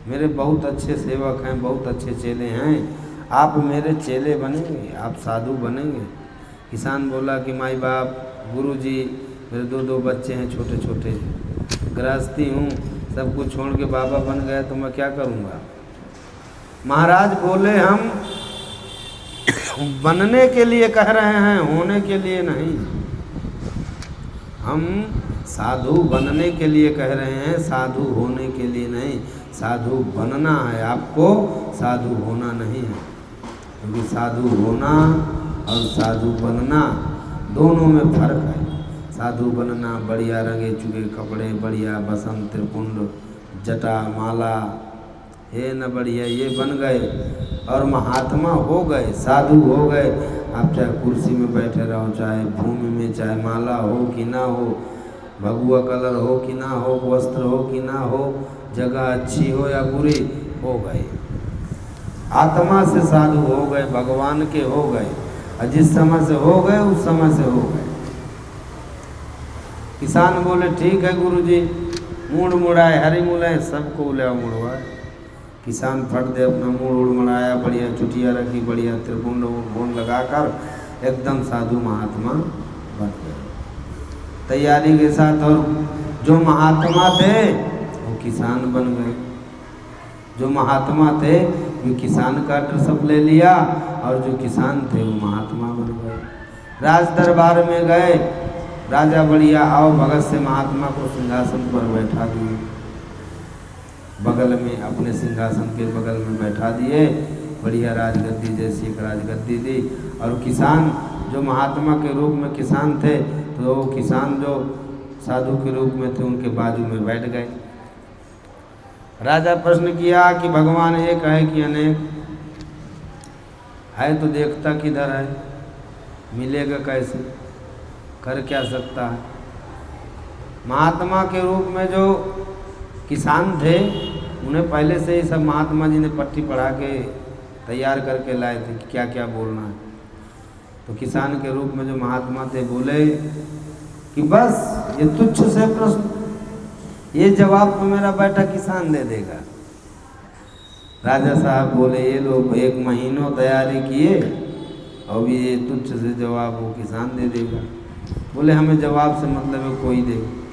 मेरे बहुत अच्छे सेवक हैं, बहुत अच्छे चेले हैं, आप मेरे चेले बनेंगे, आप साधु बनेंगे। किसान बोला कि माई बाप, गुरुजी मेरे 2 बच्चे हैं छोटे छोटे, गृहस्थी हूँ, सब कुछ छोड़ के बाबा बन गए तो मैं क्या करूँगा? महाराज बोले हम बनने के लिए कह रहे हैं, होने के लिए नहीं। हम साधु बनने के लिए कह रहे हैं, साधु होने के लिए नहीं। साधु बनना है आपको, साधु होना नहीं है। क्योंकि साधु होना और साधु बनना दोनों में फर्क है। साधु बनना बढ़िया रंगे चुके कपड़े, बढ़िया बसंत त्रिपुंड जटा माला, ये न बढ़िया ये बन गए और महात्मा हो गए, साधु हो गए। आप चाहे कुर्सी में बैठे रहो, चाहे भूमि में, चाहे माला हो कि ना हो, भगवा कलर हो कि ना हो, वस्त्र हो कि ना हो, जगह अच्छी हो या बुरी, हो गए। आत्मा से साधु हो गए, भगवान के हो गए, और जिस समय से हो गए उस समय से हो गए। किसान बोले ठीक है गुरुजी, मूड मुड़ाए, हरी मुलाए, सबको उल्या मुड़वाए। किसान फट दे अपना मूड उड़मड़ाया, बढ़िया चुटिया रखी, बढ़िया त्रिपुंड उड़ लगाकर एकदम साधु महात्मा बन गए तैयारी के साथ। और जो महात्मा थे वो किसान बन गए, जो महात्मा थे वो किसान का ड्रेसअप ले लिया, और जो किसान थे वो महात्मा बन गए। राज दरबार में गए, राजा बढ़िया आओ भगत से महात्मा को सिंहासन पर बैठा दिए, बगल में अपने सिंहासन के बगल में बैठा दिए, बढ़िया राजगद्दी जैसी एक राजगद्दी दी। और किसान जो महात्मा के रूप में किसान थे, तो वो किसान जो साधु के रूप में थे उनके बाजू में बैठ गए। राजा प्रश्न किया कि भगवान एक है कि अनेक है, तो देखता किधर है, मिलेगा कैसे, कर क्या सकता है? महात्मा के रूप में जो किसान थे उन्हें पहले से ही सब महात्मा जी ने पट्टी पढ़ा के तैयार करके लाए थे कि क्या क्या बोलना है। तो किसान के रूप में जो महात्मा थे बोले कि बस ये तुच्छ से प्रश्न, ये जवाब तो मेरा बेटा किसान दे देगा। राजा साहब बोले ये लोग 1 महीनों तैयारी किए और भी ये तुच्छ से जवाब वो किसान दे देगा। बोले हमें जवाब से मतलब है कोई दे।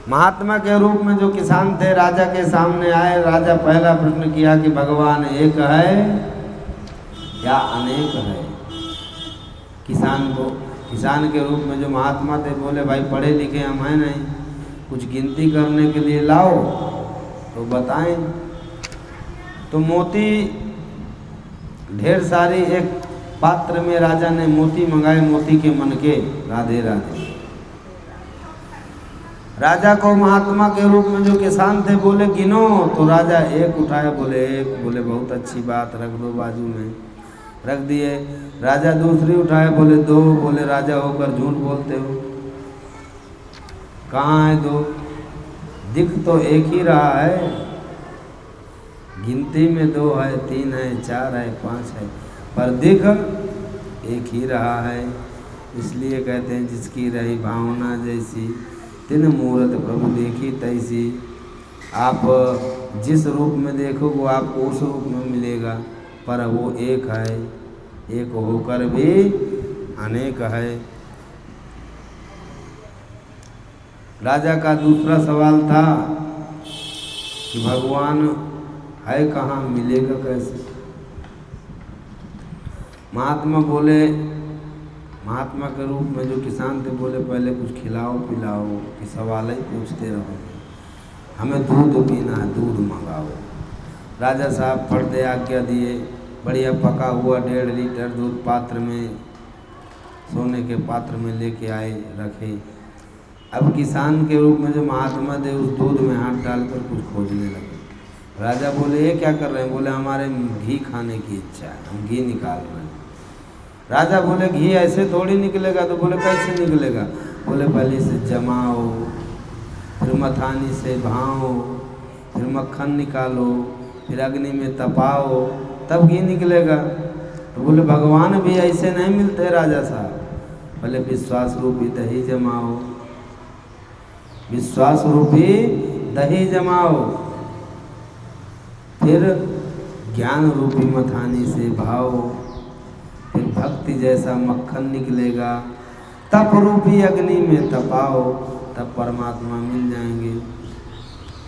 महात्मा के रूप में जो किसान थे राजा के सामने आए। राजा पहला प्रश्न किया कि भगवान एक है या अनेक है। किसान के रूप में जो महात्मा थे बोले भाई पढ़े लिखे हम हैं नहीं, कुछ गिनती करने के लिए लाओ तो बताएं। तो मोती ढेर सारी एक पात्र में राजा ने मोती मंगाए, मोती के मन के। राधे राधे। राजा को महात्मा के रूप में जो किसान थे बोले गिनो, तो राजा 1 उठाए, बोले 1, बोले बहुत अच्छी बात, रख दो बाजू में, रख दिए। राजा दूसरी उठाए, बोले 2, बोले राजा होकर झूठ बोलते हो, कहाँ है 2? दिख तो एक ही रहा है, गिनती में 2 है, 3 है, 4 है, 5 है, पर दिख एक ही रहा है। इसलिए कहते हैं जिसकी रही भावना जैसी, तिन मूरत प्रभु देखी तैसी। आप जिस रूप में देखो वो आपको उस रूप में मिलेगा, पर वो एक है, एक होकर भी अनेक है। राजा का दूसरा सवाल था कि भगवान है कहाँ, मिलेगा कैसे? महात्मा के रूप में जो किसान थे बोले पहले कुछ खिलाओ पिलाओ, कि सवाल ही पूछते रहो, हमें दूध पीना है, दूध मंगाओ। राजा साहब फट दे आज्ञा दिए। बढ़िया पका हुआ 1.5 लीटर दूध पात्र में, सोने के पात्र में लेके आए, रखे। अब किसान के रूप में जो महात्मा थे उस दूध में हाथ डालकर कुछ खोजने लगे। राजा बोले ये क्या कर रहे हैं? बोले हमारे घी खाने की इच्छा है, हम घी निकाल रहे हैं। राजा बोले घी ऐसे थोड़ी निकलेगा। तो बोले कैसे निकलेगा? बोले पहले से जमाओ, फिर मथानी से भाओ, फिर मक्खन निकालो, फिर अग्नि में तपाओ, तब घी निकलेगा। तो बोले भगवान भी ऐसे नहीं मिलते राजा साहब। बोले विश्वास रूपी दही जमाओ, विश्वास रूपी दही जमाओ, फिर ज्ञान रूपी मथानी से भाओ, फिर भक्ति जैसा मक्खन निकलेगा, तप रूपी अग्नि में तपाओ, तब परमात्मा मिल जाएंगे।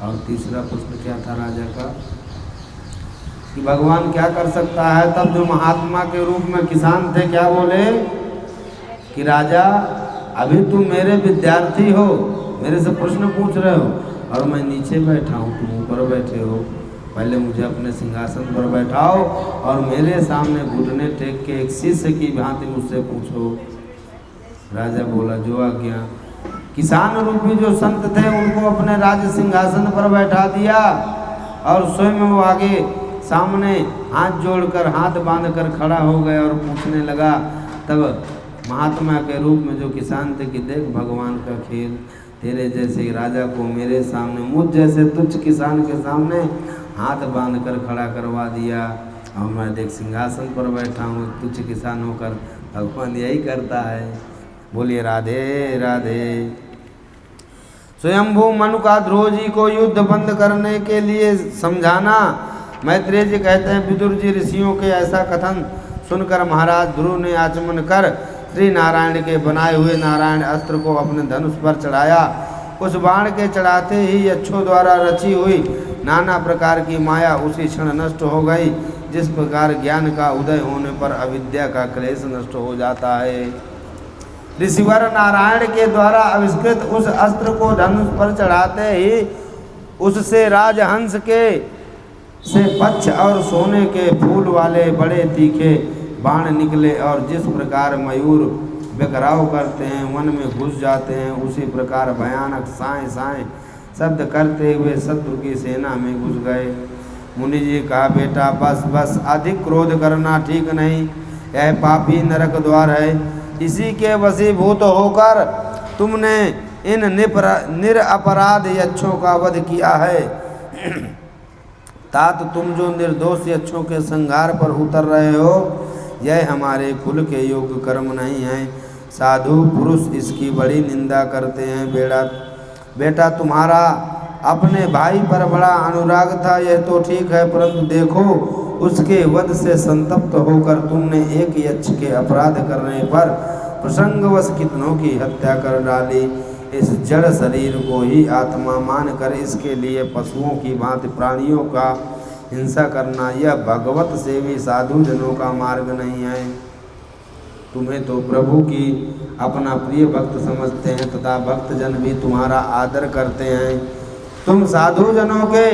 और तीसरा प्रश्न क्या था राजा का कि भगवान क्या कर सकता है? तब जो महात्मा के रूप में किसान थे क्या बोले कि राजा अभी तुम मेरे विद्यार्थी हो, मेरे से प्रश्न पूछ रहे हो और मैं नीचे बैठा हूँ, तुम ऊपर बैठे हो। पहले मुझे अपने सिंहासन पर बैठाओ और मेरे सामने घुटने टेक के एक शिष्य की भांति मुझसे पूछो। राजा बोला जो आज्ञा। किसान रूपी जो संत थे उनको अपने राज सिंहासन पर बैठा दिया और स्वयं वो आगे सामने हाथ जोड़कर हाथ बांधकर खड़ा हो गया और पूछने लगा। तब महात्मा के रूप में जो किसान थे कि देख भगवान का खेल, तेरे जैसे राजा को मेरे सामने, मुझ जैसे तुच्छ किसान के सामने हाथ बांधकर खड़ा करवा दिया और मैं देख सिंहासन पर बैठा हूँ तुच्छ किसान होकर। भगवान यही करता है। बोलिए राधे राधे। स्वयंभू मनु का ध्रुव जी को युद्ध बंद करने के लिए समझाना। मैत्रेय जी कहते हैं विदुर जी ऋषियों के ऐसा कथन सुनकर महाराज ध्रुव ने आचमन कर श्री नारायण के बनाए हुए नारायण अस्त्र को अपने धनुष पर चढ़ाया। उस बाण के चढ़ाते ही यक्षों द्वारा रची हुई नाना प्रकार की माया उसी क्षण नष्ट हो गई। जिस प्रकार ज्ञान का उदय होने पर अविद्या का क्लेश नष्ट हो जाता है। ऋषिवर नारायण के द्वारा आविष्कृत उस अस्त्र को धनुष पर चढ़ाते ही उससे राजहंस के से पक्ष और सोने के फूल वाले बड़े तीखे बाण निकले और जिस प्रकार मयूर बिखराव करते हैं वन में घुस जाते हैं, उसी प्रकार भयानक साएं साएं शब्द करते हुए शत्रु की सेना में घुस गए। मुनि जी कहा बेटा बस बस, अधिक क्रोध करना ठीक नहीं, यह पापी नरक द्वार है। इसी के वशीभूत होकर तुमने इन निरपराध यक्षों का वध किया है। तात तुम जो निर्दोष यक्षों के संहार पर उतर रहे हो, यह हमारे कुल के योग्य कर्म नहीं है। साधु पुरुष इसकी बड़ी निंदा करते हैं। बेड़ा बेटा तुम्हारा अपने भाई पर बड़ा अनुराग था, यह तो ठीक है, परंतु देखो उसके वध से संतप्त होकर तुमने एक यक्ष के अपराध करने पर प्रसंगवश कितनों की हत्या कर डाली। इस जड़ शरीर को ही आत्मा मानकर इसके लिए पशुओं की भांति प्राणियों का हिंसा करना यह भगवत सेवी साधु जनों का मार्ग नहीं है। तुम्हें तो प्रभु की अपना प्रिय भक्त समझते हैं तथा भक्तजन भी तुम्हारा आदर करते हैं। तुम साधु जनों के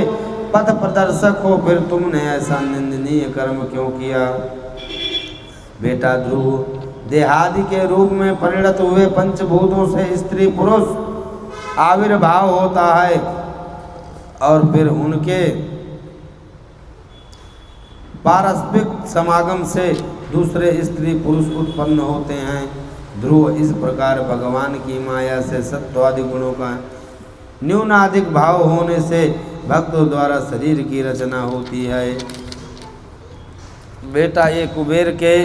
पथ प्रदर्शक हो, फिर तुमने ऐसा निंदनीय कर्म क्यों किया। बेटा ध्रुव, देहादि के रूप में परिणत हुए पंचभूतों से स्त्री पुरुष आविर्भाव होता है और फिर उनके पारस्परिक समागम से दूसरे स्त्री पुरुष उत्पन्न होते हैं। ध्रुव, इस प्रकार भगवान की माया से सत्वादि गुणों का न्यूनाधिक भाव होने से भक्तों द्वारा शरीर की रचना होती है। बेटा, ये कुबेर के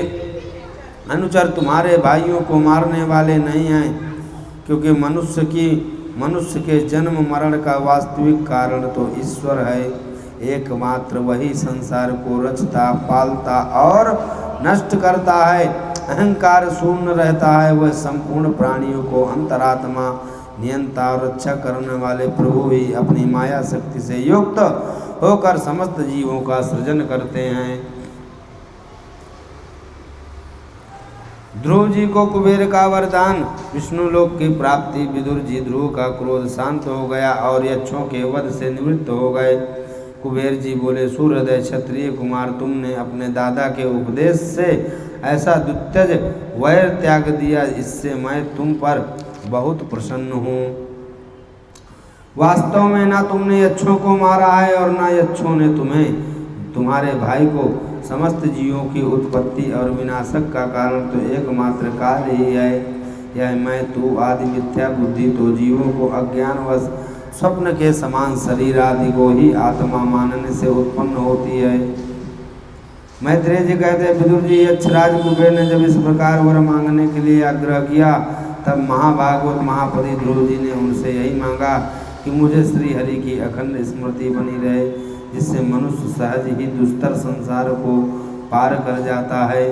अनुचर तुम्हारे भाइयों को मारने वाले नहीं हैं, क्योंकि मनुष्य के जन्म मरण का वास्तविक कारण तो ईश्वर है। एकमात्र वही संसार को रचता, पालता और नष्ट करता है। अहंकार शून्य रहता है। वह संपूर्ण प्राणियों को अंतरात्मा, नियंता और रक्षा करने वाले प्रभु ही अपनी माया शक्ति से युक्त होकर समस्त जीवों का सृजन करते हैं। ध्रुव जी को कुबेर का वरदान, विष्णु लोक की प्राप्ति। विदुर जी, ध्रुव का क्रोध शांत हो गया और यक्षों के वध से निवृत्त हो गए। कुबेर जी बोले, सूर्योदय क्षत्रिय कुमार, तुमने अपने दादा के उपदेश से ऐसा दुत्यज वैर त्याग दिया, इससे मैं तुम पर बहुत प्रसन्न हूँ। वास्तव में ना तुमने यक्षों को मारा है और ना यक्षों ने तुम्हारे भाई को। समस्त जीवों की उत्पत्ति और विनाशक का कारण तो एकमात्र काल ही है। यह मैं तू आदि मिथ्या बुद्धि तो जीवों को अज्ञानवश स्वप्न के समान शरीर आदि को ही आत्मा मानने से उत्पन्न होती है। मैत्रेय जी कहते हैं, विदुर जी, यक्षराज कुबेर ने जब इस प्रकार वर मांगने के लिए आग्रह किया, तब महाभागवत महापति ध्रुव जी ने उनसे यही मांगा कि मुझे श्री हरि की अखंड स्मृति बनी रहे, जिससे मनुष्य सहज ही दुस्तर संसार को पार कर जाता है।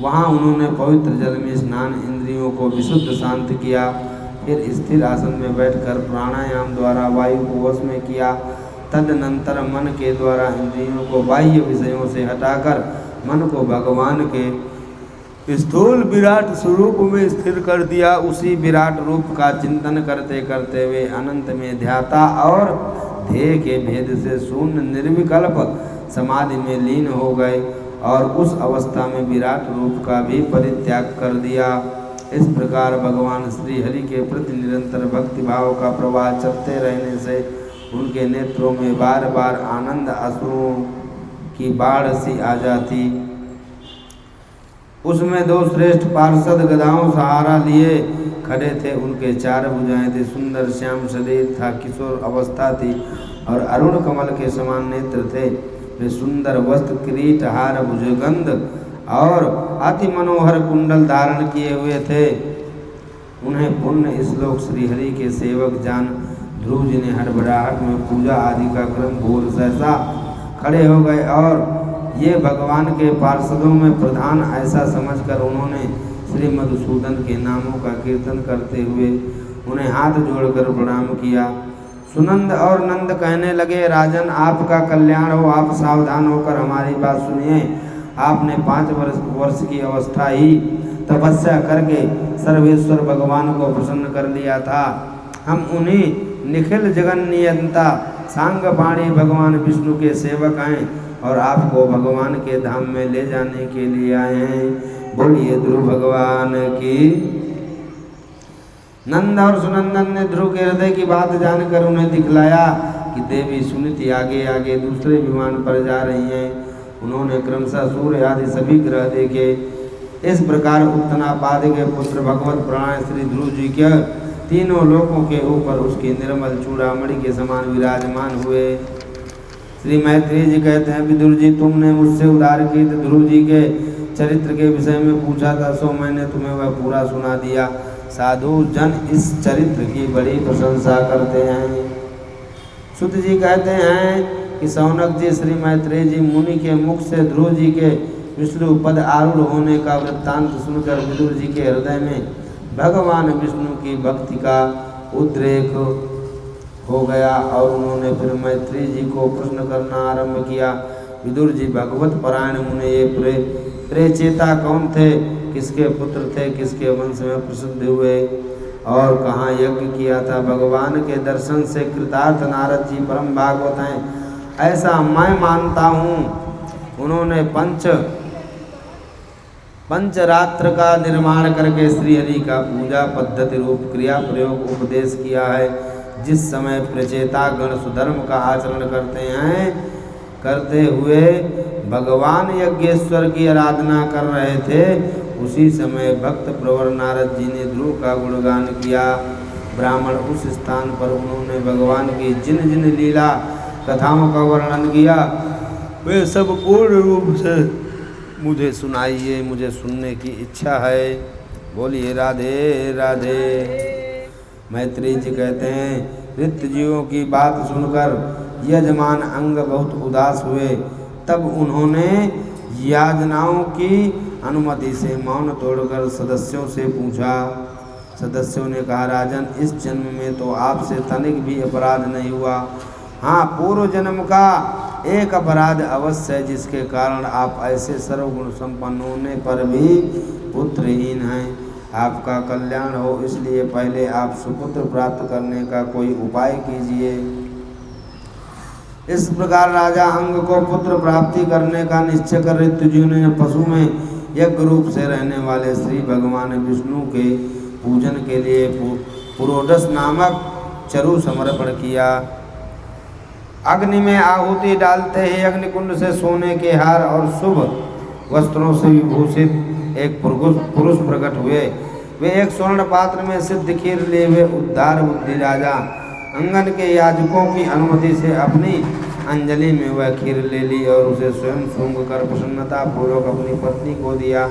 वहाँ उन्होंने पवित्र जल में स्नान, इंद्रियों को विशुद्ध शांत किया, फिर स्थिर आसन में बैठकर प्राणायाम द्वारा वायु को वश में किया। तदनंतर मन के द्वारा इंद्रियों को बाह्य विषयों से हटाकर मन को भगवान के स्थूल विराट स्वरूप में स्थिर कर दिया। उसी विराट रूप का चिंतन करते करते वे अनंत में ध्याता और ध्येय के भेद से शून्य निर्विकल्प समाधि में लीन हो गए और उस अवस्था में विराट रूप का भी परित्याग कर दिया। इस प्रकार भगवान श्री हरि के प्रति निरंतर भक्ति भाव का प्रवाह चलते रहने से उनके नेत्रों में बार बार आनंद अश्रुओं की बाढ़ सी आ जाती। उसमें दो श्रेष्ठ पार्षद गदाओं सहारा लिए खड़े थे। उनके चार भुजाएं थी, सुंदर श्याम शरीर था, किशोर अवस्था थी और अरुण कमल के समान नेत्र थे। वे सुंदर वस्त्र, किरीट, हार, भुजगंध और अति मनोहर कुंडल धारण किए हुए थे। उन्हें पुण्य श्लोक श्री हरि के सेवक जान ध्रुव जी ने हड़बड़ाहट में पूजा आदि का क्रम भूल सहसा खड़े हो गए और ये भगवान के पार्षदों में प्रधान ऐसा समझकर उन्होंने श्री मधुसूदन के नामों का कीर्तन करते हुए उन्हें हाथ जोड़कर प्रणाम किया। सुनंद और नंद कहने लगे, राजन, आपका कल्याण हो, आप सावधान होकर हमारी बात सुनिए। आपने 5 वर्ष की अवस्था ही तपस्या करके सर्वेश्वर भगवान को प्रसन्न कर लिया था। हम उन्हीं निखिल जगन नियंता सांगपाणी भगवान विष्णु के सेवक हैं और आपको भगवान के धाम में ले जाने के लिए आए हैं। बोलिए ध्रुव भगवान की। नंद और सुनंदन ने ध्रुव के हृदय की बात जानकर उन्हें दिखलाया कि देवी सुनीति आगे आगे दूसरे विमान पर जा रही हैं। उन्होंने क्रमशः सूर्य आदि सभी ग्रह देखे। इस प्रकार उत्तनापाद के पुत्र भगवत प्राण श्री ध्रुव जी के तीनों लोकों के ऊपर उसके निर्मल चूड़ामणि के समान विराजमान हुए। श्री मैत्रेय जी कहते हैं, विदुर जी, तुमने मुझसे उदारकीत ध्रुव जी के चरित्र के विषय में पूछा था, सो मैंने तुम्हें वह पूरा सुना दिया। साधु जन इस चरित्र की बड़ी प्रशंसा करते हैं। सुत जी कहते हैं कि शौनक जी श्री मैत्रेय जी मुनि के मुख से ध्रुव जी के विष्णु पद आरूढ़ होने का वृत्तांत सुनकर विदुर जी के हृदय में भगवान विष्णु की भक्ति का उद्रेक हो गया और उन्होंने फिर मैत्रेय जी को प्रश्न करना आरंभ किया। विदुर जी भगवत परायण मुनि ये प्रेचेता कौन थे, किसके पुत्र थे, किसके वंश में प्रसिद्ध हुए और कहाँ यज्ञ किया था। भगवान के दर्शन से कृतार्थ नारद जी परम भागवत हैं ऐसा मैं मानता हूँ। उन्होंने पंचरात्र का निर्माण करके श्रीहरि का पूजा पद्धति रूप क्रिया प्रयोग उपदेश किया है। जिस समय प्रचेता गण सुधर्म का आचरण करते हुए भगवान यज्ञेश्वर की आराधना कर रहे थे, उसी समय भक्त प्रवर नारद जी ने ध्रुव का गुणगान किया। ब्राह्मण उस स्थान पर उन्होंने भगवान की जिन जिन लीला कथाओं का वर्णन किया वे सब पूर्ण रूप से मुझे सुनाइए, मुझे सुनने की इच्छा है। बोलिए राधे राधे। मैत्रेय जी कहते हैं ऋतजीवों की बात सुनकर यजमान अंग बहुत उदास हुए। तब उन्होंने याजनाओं की अनुमति से मौन तोड़कर सदस्यों से पूछा। सदस्यों ने कहा राजन इस जन्म में तो आपसे तनिक भी अपराध नहीं हुआ। हाँ, पूर्व जन्म का एक अपराध अवश्य है जिसके कारण आप ऐसे सर्वगुण संपन्न होने पर भी पुत्रहीन हैं। आपका कल्याण हो इसलिए पहले आप सुपुत्र प्राप्त करने का कोई उपाय कीजिए। इस प्रकार राजा अंग को पुत्र प्राप्ति करने का निश्चय कर ऋतुजी ने पशु में यज्ञ रूप से रहने वाले श्री भगवान विष्णु के पूजन के लिए पुरोडस नामक चरु समर्पण किया। अग्नि में आहुति डालते ही अग्निकुंड से सोने के हार और शुभ वस्त्रों से विभूषित एक पुरुष प्रकट हुए। वे एक स्वर्ण पात्र में सिद्ध खीर लिए हुए उद्धार बुद्धि राजा अंगन के याजकों की अनुमति से अपनी अंजलि में वह खीर ले ली और उसे स्वयं सूंघ कर प्रसन्नता पूर्वक अपनी पत्नी को दिया।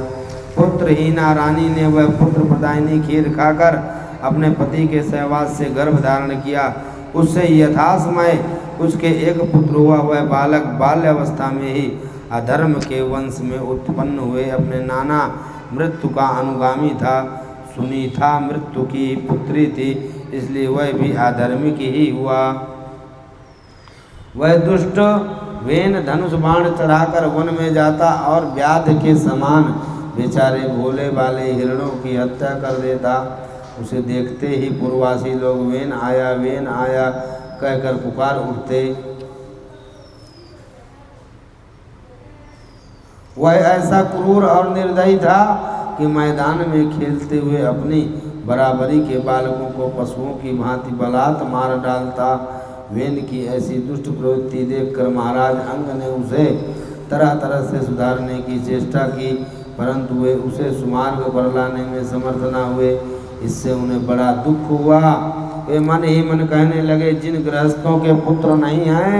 पुत्रहीना रानी ने वह पुत्र प्रदायिनी खीर खाकर अपने पति के सहवास से गर्भ धारण किया। उससे यथासमय उसके एक पुत्र हुआ। वह बालक बाल्यावस्था में ही अधर्म के वंश में उत्पन्न हुए अपने नाना मृत्यु का अनुगामी था। सुनीता मृत्यु की पुत्री थी, इसलिए वह भी अधर्मिक ही हुआ। वह दुष्ट वेन धनुष बाण चढ़ाकर वन में जाता और व्याध के समान बेचारे भोले भाले हिरणों की हत्या कर देता। उसे देखते ही पूर्ववासी लोग वेन आया कहकर पुकार उठते। वह ऐसा क्रूर और निर्दयी था कि मैदान में खेलते हुए अपनी बराबरी के बालकों को पशुओं की भांति बलात् मार डालता। वेन की ऐसी दुष्ट प्रवृत्ति देखकर महाराज अंग ने उसे तरह तरह से सुधारने की चेष्टा की, परंतु वे उसे सुमार्ग पर लाने में समर्थ न हुए। इससे उन्हें बड़ा दुख हुआ। वे मन ही मन कहने लगे जिन गृहस्थों के पुत्र नहीं हैं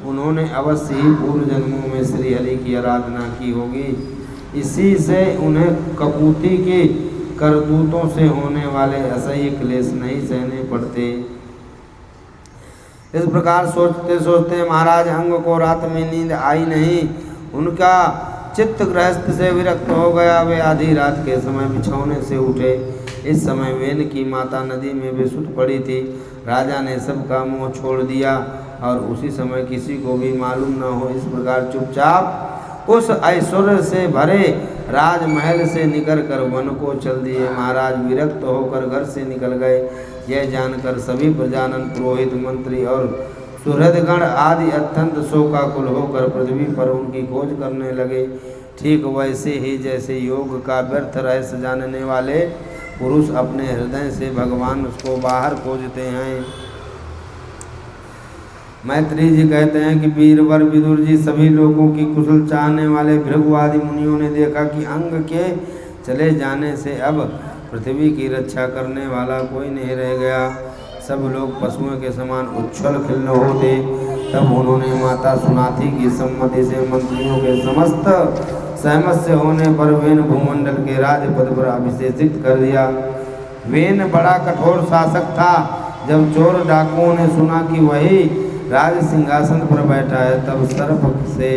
उन्होंने अवश्य ही पूर्व जन्मों में श्री हरि की आराधना की होगी। इसी से उन्हें कपूती की करतूतों से होने वाले असह्य क्लेश नहीं सहने पड़ते। इस प्रकार सोचते सोचते महाराज अंग को रात में नींद आई नहीं। उनका चित्त गृहस्थ से विरक्त हो गया। वे आधी रात के समय बिछौने से उठे। इस समय वेन की माता नदी में बेसुध पड़ी थी। राजा ने सबका मुँह छोड़ दिया और उसी समय किसी को भी मालूम न हो इस प्रकार चुपचाप उस ऐश्वर्य से भरे राजमहल से निकल कर वन को चल दिए। महाराज विरक्त होकर घर से निकल गए। यह जानकर सभी प्रजानन पुरोहित मंत्री और सुहृदगण आदि अत्यंत शोकाकुल होकर पृथ्वी पर उनकी खोज करने लगे। ठीक वैसे ही जैसे योग का व्यर्थ रहस्य जानने वाले पुरुष अपने हृदय से भगवान उसको बाहर खोजते हैं। मैत्रेय जी कहते हैं कि वीरवर विदुर जी सभी लोगों की कुशल चाहने वाले भृगु आदि मुनियों ने देखा कि अंग के चले जाने से अब पृथ्वी की रक्षा करने वाला कोई नहीं रह गया। सब लोग पशुओं के समान उच्छल खिन्न होते। तब उन्होंने माता सुनाथी की सम्मति से मंत्रियों के समस्त सहमत से होने पर वेन भूमंडल के राजपद पर अभिषेचित कर दिया। वेन बड़ा कठोर शासक था। जब चोर डाकुओं ने सुना कि वही राज सिंहासन पर बैठा है, तब सर्प से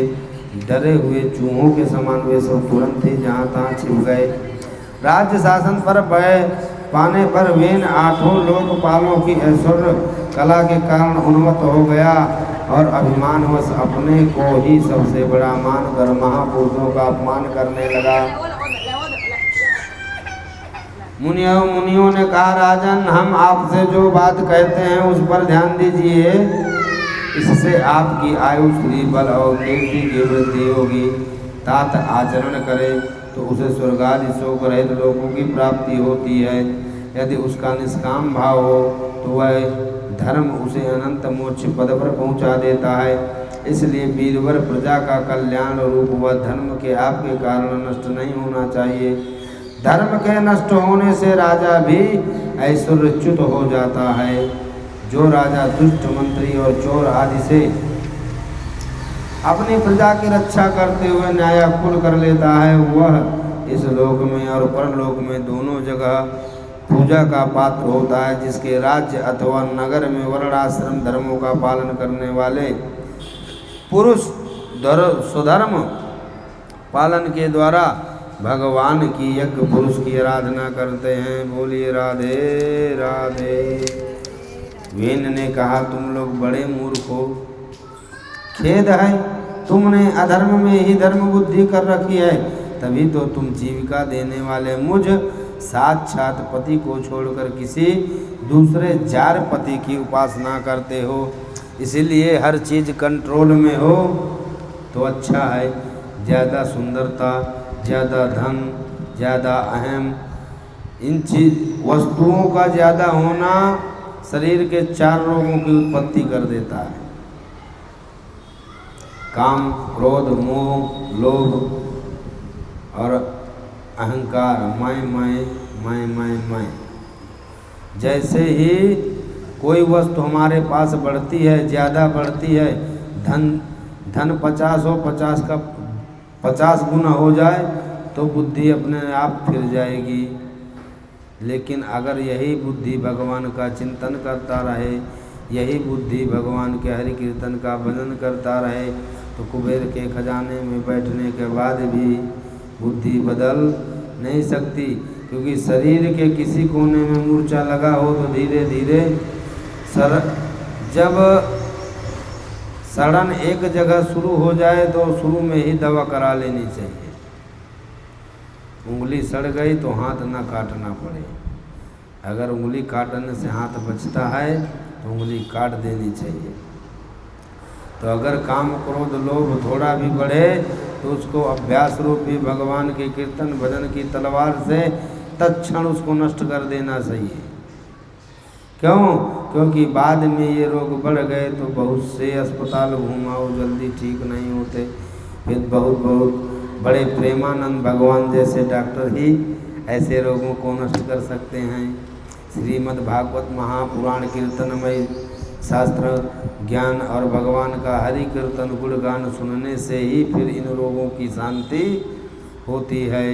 डरे हुए चूहों के समान वे सब तुरंत ही जहाँ तहाँ छिप गए। राज्य शासन पर पाने पर वेन आठों लोकपालों की ऐश्वर्य कला के कारण उन्मत्त हो गया और अभिमानवश अपने को ही सबसे बड़ा मानकर महापुरुषों का अपमान करने लगा। मुनियों ने कहा, राजन, हम आपसे जो बात कहते हैं उस पर ध्यान दीजिए। इससे आपकी आयु, श्री, बल और कीर्ति की वृद्धि होगी। तात आचरण करे तो उसे स्वर्गादि शोक रहित लोगों की प्राप्ति होती है। यदि उसका निष्काम भाव हो तो वह धर्म उसे अनंत मोक्ष पद पर पहुंचा देता है। इसलिए वीरवर, प्रजा का कल्याण रूप व धर्म के आपके कारण नष्ट नहीं होना चाहिए। धर्म के नष्ट होने से राजा भी ऐश्वर्यच्युत हो जाता है। जो राजा दुष्ट मंत्री और चोर आदि से अपनी प्रजा की रक्षा करते हुए न्यायकुल कर लेता है, वह इस लोक में और परलोक में दोनों जगह पूजा का पात्र होता है। जिसके राज्य अथवा नगर में वर्णाश्रम धर्मों का पालन करने वाले पुरुष स्वधर्म पालन के द्वारा भगवान की यज्ञ पुरुष की आराधना करते हैं। बोलिए राधे राधे। वेन ने कहा, तुम लोग बड़े मूर्ख हो, खेद है, तुमने अधर्म में ही धर्म बुद्धि कर रखी है। तभी तो तुम जीविका देने वाले मुझ साक्षात पति को छोड़कर किसी दूसरे जार पति की उपासना करते हो। इसीलिए हर चीज़ कंट्रोल में हो तो अच्छा है। ज़्यादा सुंदरता, ज़्यादा धन, ज़्यादा अहम, इन वस्तुओं का ज़्यादा होना शरीर के 4 रोगों की उत्पत्ति कर देता है। काम, क्रोध, मोह, लोभ और अहंकार, मैं। जैसे ही कोई वस्तु हमारे पास बढ़ती है, ज़्यादा बढ़ती है, धन 50 हो, 50 का 50 गुना हो जाए तो बुद्धि अपने आप फिर जाएगी। लेकिन अगर यही बुद्धि भगवान का चिंतन करता रहे, यही बुद्धि भगवान के हरि कीर्तन का भजन करता रहे, तो कुबेर के खजाने में बैठने के बाद भी बुद्धि बदल नहीं सकती। क्योंकि शरीर के किसी कोने में मूर्छा लगा हो तो धीरे धीरे जब सड़न एक जगह शुरू हो जाए तो शुरू में ही दवा करा लेनी चाहिए। उंगली सड़ गई तो हाथ ना काटना पड़े। अगर उंगली काटने से हाथ बचता है तो उंगली काट देनी चाहिए। तो अगर काम, क्रोध, लोभ थोड़ा भी बढ़े तो उसको अभ्यास रूपी भगवान के कीर्तन भजन की तलवार से तत्क्षण उसको नष्ट कर देना चाहिए। क्यों? क्योंकि बाद में ये रोग बढ़ गए तो बहुत से अस्पताल घुमाओ, जल्दी ठीक नहीं होते। फिर बहुत बड़े प्रेमानंद भगवान जैसे डॉक्टर ही ऐसे रोगों को नष्ट कर सकते हैं। श्रीमद् भागवत महापुराण कीर्तनमय शास्त्र ज्ञान और भगवान का हरि कीर्तन गुणगान सुनने से ही फिर इन रोगों की शांति होती है।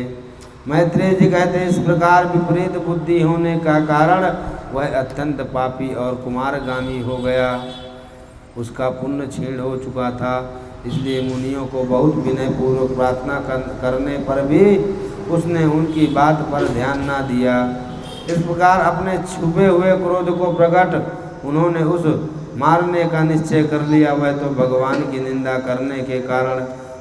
मैत्रेय जी कहते हैं, इस प्रकार विपरीत बुद्धि होने का कारण वह अत्यंत पापी और कुमारगामी हो गया। उसका पुण्य क्षीण हो चुका था। इसलिए मुनियों को बहुत विनयपूर्वक प्रार्थना करने पर भी उसने उनकी बात पर ध्यान ना दिया। इस प्रकार अपने छुपे हुए क्रोध को प्रकट उन्होंने उस मारने का निश्चय कर लिया। वह तो भगवान की निंदा करने के कारण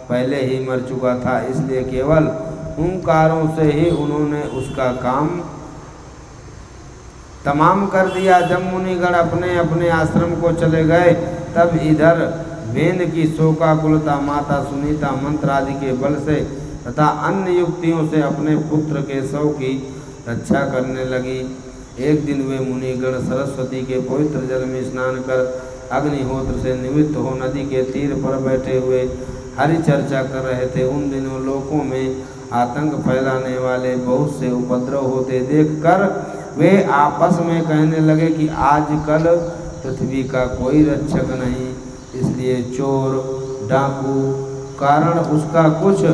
पहले ही मर चुका था। इसलिए केवल हुंकारों से ही उन्होंने उसका काम तमाम कर दिया। जब मुनिगण अपने अपने आश्रम को चले गए तब इधर वेन की शोकाकुलता माता सुनीता मंत्र आदि के बल से तथा अन्य युक्तियों से अपने पुत्र के शव की रक्षा करने लगी। एक दिन वे मुनिगण सरस्वती के पवित्र जल में स्नान कर अग्निहोत्र से निवृत्त हो नदी के तीर पर बैठे हुए हरि चर्चा कर रहे थे। उन दिनों लोकों में आतंक फैलाने वाले बहुत से उपद्रव होते देखकर वे आपस में कहने लगे कि आजकल पृथ्वी का कोई रक्षक नहीं, इसलिए चोर डाकू कारण उसका कुछ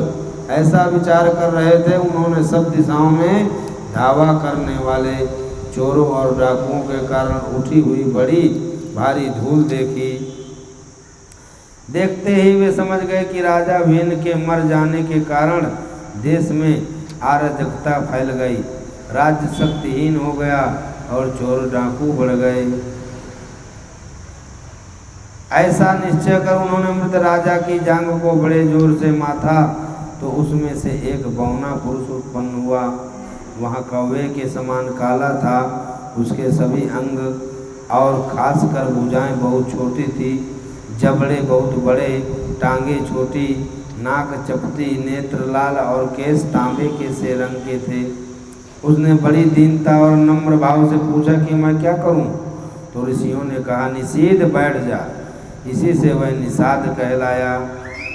ऐसा विचार कर रहे थे। उन्होंने सब दिशाओं में धावा करने वाले चोरों और डाकुओं के कारण उठी हुई बड़ी भारी धूल देखी। देखते ही वे समझ गए कि राजा वेन के मर जाने के कारण देश में अराजकता फैल गई, राज्य शक्तिहीन हो गया और चोर डाकू बढ़ गए। ऐसा निश्चय कर उन्होंने मृत राजा की जांघ को बड़े जोर से माथा, तो उसमें से एक बौना पुरुष उत्पन्न हुआ। वह कौवे के समान काला था, उसके सभी अंग और खासकर भुजाएं बहुत छोटी थी, जबड़े बहुत बड़े, टांगे छोटी, नाक चपटी, नेत्र लाल और केस तांबे के से रंग के थे। उसने बड़ी दीनता और नम्र भाव से पूछा कि मैं क्या करूं? तो ऋषियों ने कहा, निषीद बैठ जा। इसी से वह निषाद कहलाया।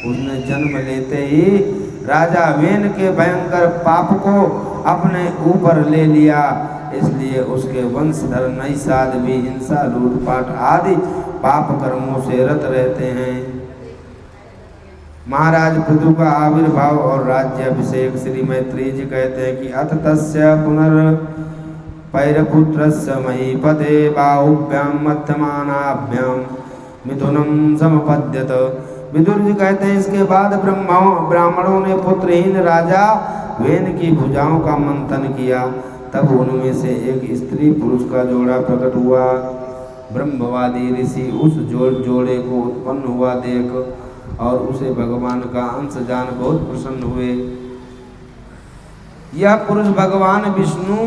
उसने जन्म लेते ही राजा वेन के भयंकर पाप को अपने ऊपर ले लिया, इसलिए उसके वंशधर निषाद भी हिंसा, लूटपाट आदि पाप कर्मों से रत रहते हैं। महाराज पृथु का आविर्भाव और राज्याभिषेक। श्री मैत्रेय जी कहते हैं कि अथ तस्य पुनर्पैरपुत्रस्य महीपते बाहुभ्यां मध्यमानाभ्यां मिथुनं समपद्यत। विदुर जी कहते हैं इसके बाद ब्राह्मणों ने पुत्रहीन राजा वेन की भुजाओं का मंथन किया, तब उनमें से एक स्त्री पुरुष का जोड़ा प्रकट हुआ। ब्रह्मवादी ऋषि उस जोड़े को उत्पन्न हुआ देख और उसे भगवान का अंश जान बहुत प्रसन्न हुए। यह पुरुष भगवान विष्णु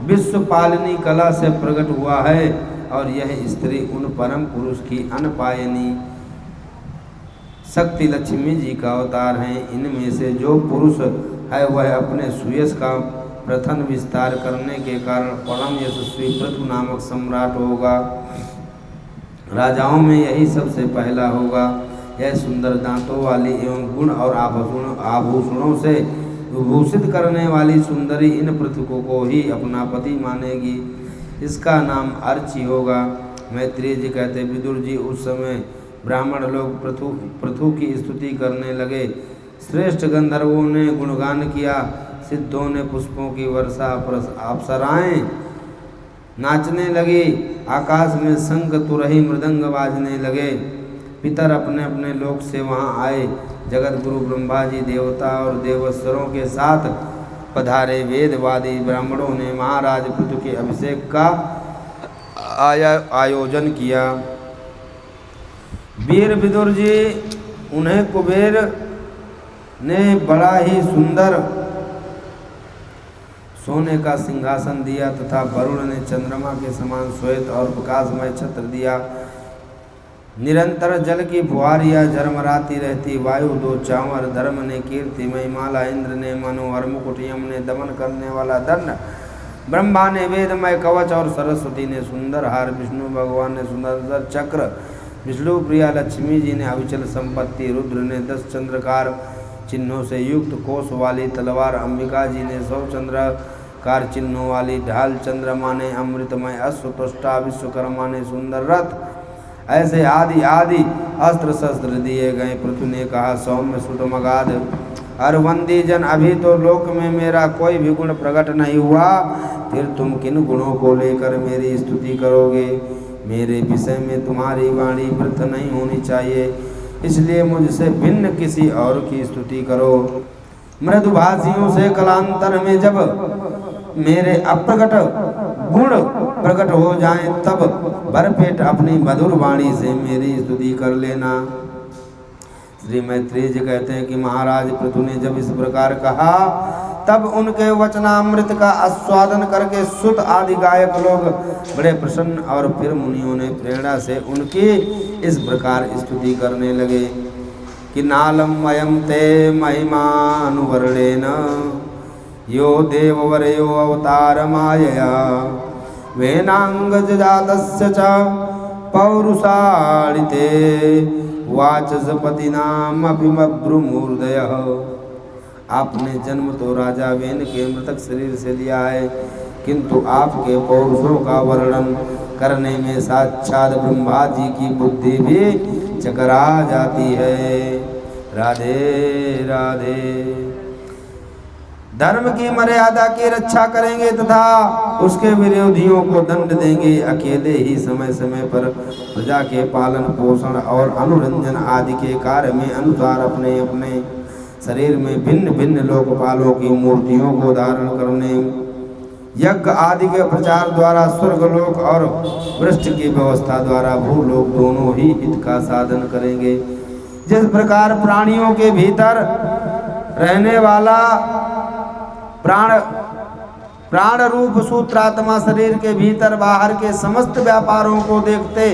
विश्व पालनी कला से प्रकट हुआ है और यह स्त्री उन परम पुरुष की अनपायनी शक्ति लक्ष्मी जी का अवतार है। इनमें से जो पुरुष है वह अपने सुयश का प्रथम विस्तार करने के कारण परम यशस्वी पृथु नामक सम्राट होगा। राजाओं में यही सबसे पहला होगा। यह सुंदर दांतों वाली एवं गुण और आभूषणों से विभूषित करने वाली सुंदरी इन पृथुकों को ही अपना पति मानेगी। इसका नाम अर्ची होगा। मैत्रेय जी कहते, विदुर जी उस समय ब्राह्मण लोग पृथु की स्तुति करने लगे। श्रेष्ठ गंधर्वों ने गुणगान किया, सिद्धों ने पुष्पों की वर्षा, अप्सराएं नाचने लगी, आकाश में शंख तुरही मृदंग बाजने लगे। पितर अपने अपने लोक से वहाँ आए। जगत गुरु ब्रह्मा जी देवता और देवस्वरों के साथ पधारे। वेदवादी ब्राह्मणों ने महाराज पृथु के अभिषेक का आयोजन किया। वीर विदुर जी उन्हें कुबेर ने बड़ा ही सुंदर सोने का सिंहासन दिया तथा वरुण ने चंद्रमा के समान श्वेत और प्रकाशमय छत्र दिया। निरंतर जल की फुहारियाँ झरमराती रहती। वायु दो चांवर, धर्म ने कीर्ति, महिमाला इंद्र ने मनोहर मुकुट, यम ने दमन करने वाला दंड, ब्रह्मा ने वेदमय कवच और सरस्वती ने सुंदर हार, विष्णु भगवान ने सुंदर चक्र, विष्णु प्रिया लक्ष्मी जी ने अविचल संपत्ति, रुद्र ने 10 चंद्रकार चिन्हों से युक्त कोष वाली तलवार, अंबिका जी ने 100 चंद्रकार चिन्हों वाली ढाल, चंद्रमा ने अमृतमय अश्व, त्वष्टा विश्वकर्मा ने सुंदर रथ, ऐसे आदि आदि अस्त्र शस्त्र दिए गए। पृथु ने कहा, सौम्य सुत मगाध अरवंदी जन, अभी तो लोक में मेरा कोई भी गुण प्रकट नहीं हुआ, फिर तुम किन गुणों को लेकर मेरी स्तुति करोगे? मेरे विषय में तुम्हारी वाणी व्यर्थ नहीं होनी चाहिए, इसलिए मुझसे भिन्न किसी और की स्तुति करो। मृदुभाषियों से कालांतर में जब मेरे अप्रकट गुण प्रकट हो जाएं, तब भरपेट अपनी मधुर वाणी से मेरी स्तुति कर लेना। श्री मैत्रेय जी कहते हैं कि महाराज पृथु ने जब इस प्रकार कहा, तब उनके वचनामृत का आस्वादन करके सुत आदि गायक लोग बड़े प्रसन्न और फिर मुनियों ने प्रेरणा से उनकी इस प्रकार स्तुति करने लगे कि नालम वयम ते महिमानुवर्णेन यो देववर्यो अवतार मायया वेनांगज जातस्य च पौरुषालिते वाचस्पतिनामपि मब्रुमूर्धयः। आपने जन्म तो राजा वेन के मृतक शरीर से लिया है, किंतु आपके पौरुषों का वर्णन करने में साक्षात ब्रह्मा जी की बुद्धि भी चकरा जाती है। राधे राधे। धर्म की मर्यादा की रक्षा करेंगे तथा उसके विरोधियों को दंड देंगे। अकेले ही समय समय पर प्रजा के पालन पोषण और अनुरंजन आदि के कार्य में अनुसार अपने अपने शरीर में भिन्न भिन्न लोकपालों की मूर्तियों को धारण करने, यज्ञ आदि के प्रचार द्वारा स्वर्गलोक और वृष्टि की व्यवस्था द्वारा भूलोक दोनों ही हित का साधन करेंगे। जिस प्रकार प्राणियों के भीतर रहने वाला प्राण रूप सूत्रात्मा शरीर के भीतर बाहर के समस्त व्यापारों को देखते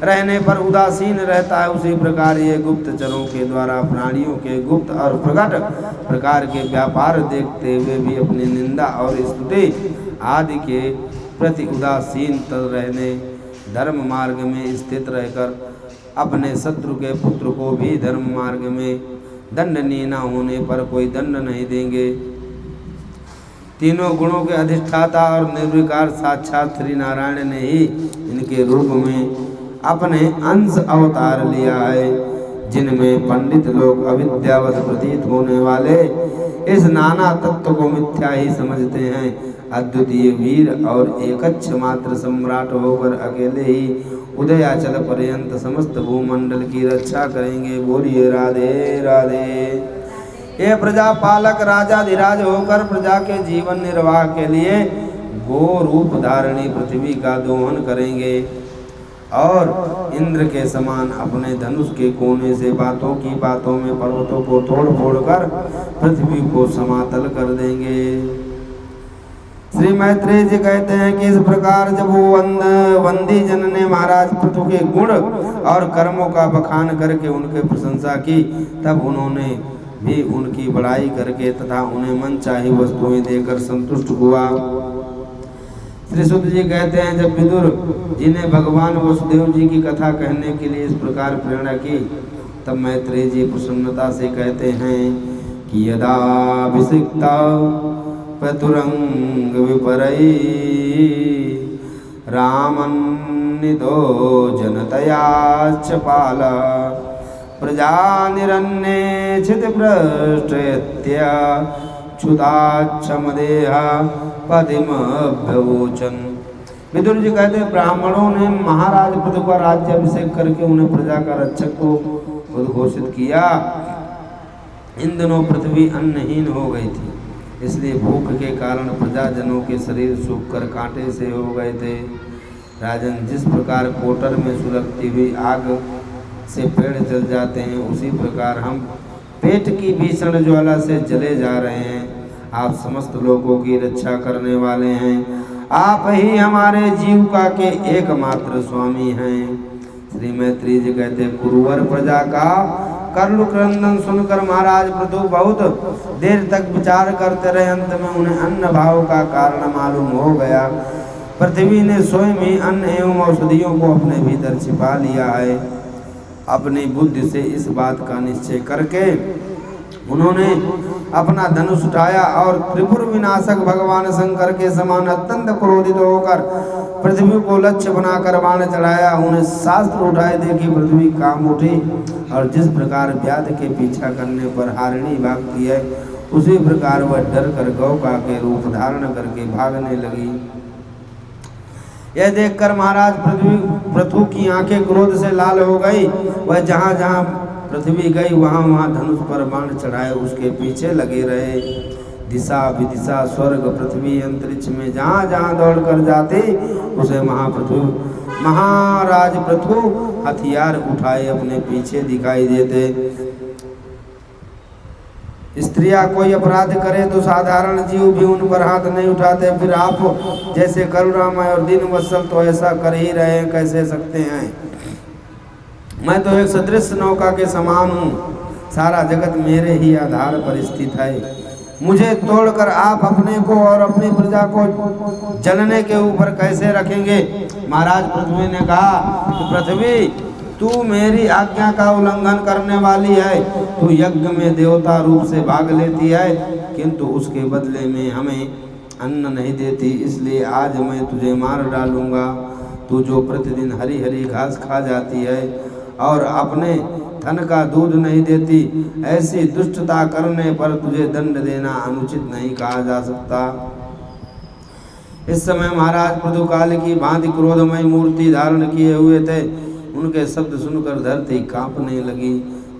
रहने पर उदासीन रहता है, उसी प्रकार ये गुप्तचरों के द्वारा प्राणियों के गुप्त और प्रकट प्रकार के व्यापार देखते हुए भी अपनी निंदा और स्तुति आदि के प्रति उदासीन रहने, धर्म मार्ग में स्थित रहकर अपने शत्रु के पुत्र को भी धर्म मार्ग में दंडनीय न होने पर कोई दंड नहीं देंगे। तीनों गुणों के अधिष्ठाता और निर्विकार साक्षात श्री नारायण ने ही इनके रूप में अपने अंश अवतार लिया है, जिनमें पंडित लोग अविद्यावश प्रतीत होने वाले इस नाना तत्व को मिथ्या ही समझते हैं। अद्वितीय वीर और एकच्छ मात्र सम्राट होकर अकेले ही उदयाचल पर्यंत समस्त भूमंडल की रक्षा करेंगे। बोलिए राधे राधे। ये प्रजा पालक राजाधिराज होकर प्रजा के जीवन निर्वाह के लिए गो रूप धारणी पृथ्वी का दोहन करेंगे और इंद्र के समान अपने धनुष के कोने से बातों में पर्वतों को तोड़ फोड़ कर पृथ्वी को समातल कर देंगे। श्री मैत्रेय जी कहते हैं कि इस प्रकार जब वो वंदी जन ने महाराज पृथु के गुण और कर्मों का बखान करके उनके प्रशंसा की, तब उन्होंने भी उनकी बड़ाई करके तथा उन्हें मनचाही वस्तुएं देकर संतुष्ट हुआ। श्री सुत जी कहते हैं जब विदुर जी ने भगवान वसुदेव जी की कथा कहने के लिए इस प्रकार प्रेरणा की, तब मैत्रेय जी प्रसन्नता से कहते हैं कि यदा विसिक्ता पतुरंग विपरई रामन्निदो जनतयाच पाला प्रजा निरन्ये छित भ्रष्टयत्या क्षुदाच्छमदेहा पतिमभ्यवोचन। विदुर जी कहते हैं ब्राह्मणों ने महाराज पृथु का राज्याभिषेक करके उन्हें प्रजा का रक्षक को उद्घोषित किया। इन दिनों पृथ्वी अन्नहीन हो गई थी, इसलिए भूख के कारण प्रजाजनों के शरीर सूखकर कांटे से हो गए थे। राजन, जिस प्रकार कोटर में सुलगती हुई आग से पेड़ जल जाते हैं, उसी प्रकार हम पेट की भीषण ज्वाला से जले जा रहे हैं। आप समस्त लोगों की रक्षा करने वाले हैं, आप ही हमारे जीविका के एकमात्र स्वामी हैं। श्री मैत्रेय जी कहते कुरुवर प्रजा का कर्लु क्रंदन सुनकर महाराज पृथु बहुत देर तक विचार करते रहे। अंत में उन्हें अन्न भाव का कारण मालूम हो गया। पृथ्वी ने स्वयं ही अन्न एवं औषधियों को अपने भीतर छिपा लिया है। अपनी बुद्धि से इस बात का निश्चय करके उन्होंने अपना धनुष उठाया और त्रिपुर विनाशक भगवान शंकर के समान अत्यंत क्रोधित होकर पृथ्वी को लक्ष्य बनाकर बाण चढ़ाया। उन्हें शास्त्र उठाए देखी पृथ्वी काम उठी और जिस प्रकार व्याध के पीछा करने पर हारिणी भागती है, उसी प्रकार वह डर कर गौका के रूप धारण करके भागने लगी। यह देखकर महाराज पृथु की आंखें क्रोध से लाल हो गई। वह जहाँ जहाँ पृथ्वी गई वहाँ वहाँ धनुष पर बाण चढ़ाए उसके पीछे लगे रहे। दिशा विदिशा स्वर्ग पृथ्वी अंतरिक्ष में जहाँ जहाँ दौड़ कर जाते उसे महाराज पृथु हथियार उठाए अपने पीछे दिखाई देते। स्त्रियां कोई अपराध करे तो साधारण जीव भी उन पर हाथ नहीं उठाते, फिर आप जैसे करुणामय और दीन वत्सल तो ऐसा कर ही रहे कैसे सकते हैं। मैं तो एक सदृश नौका के समान हूँ, सारा जगत मेरे ही आधार पर स्थित है। मुझे तोड़कर आप अपने को और अपनी प्रजा को जलने के ऊपर कैसे रखेंगे। महाराज पृथ्वी ने कहा कि पृथ्वी तू मेरी आज्ञा का उल्लंघन करने वाली है। तू यज्ञ में देवता रूप से भाग लेती है किंतु उसके बदले में हमें अन्न नहीं देती, इसलिए आज मैं तुझे मार डालूंगा। तू जो प्रतिदिन हरी हरी घास खा जाती है और अपने धन का दूध नहीं देती, ऐसी दुष्टता करने पर तुझे दंड देना अनुचित नहीं कहा जा सकता। इस समय महाराज पृथुकाल की भांति क्रोधमय मूर्ति धारण किए हुए थे। उनके शब्द सुनकर धरती कांपने लगी,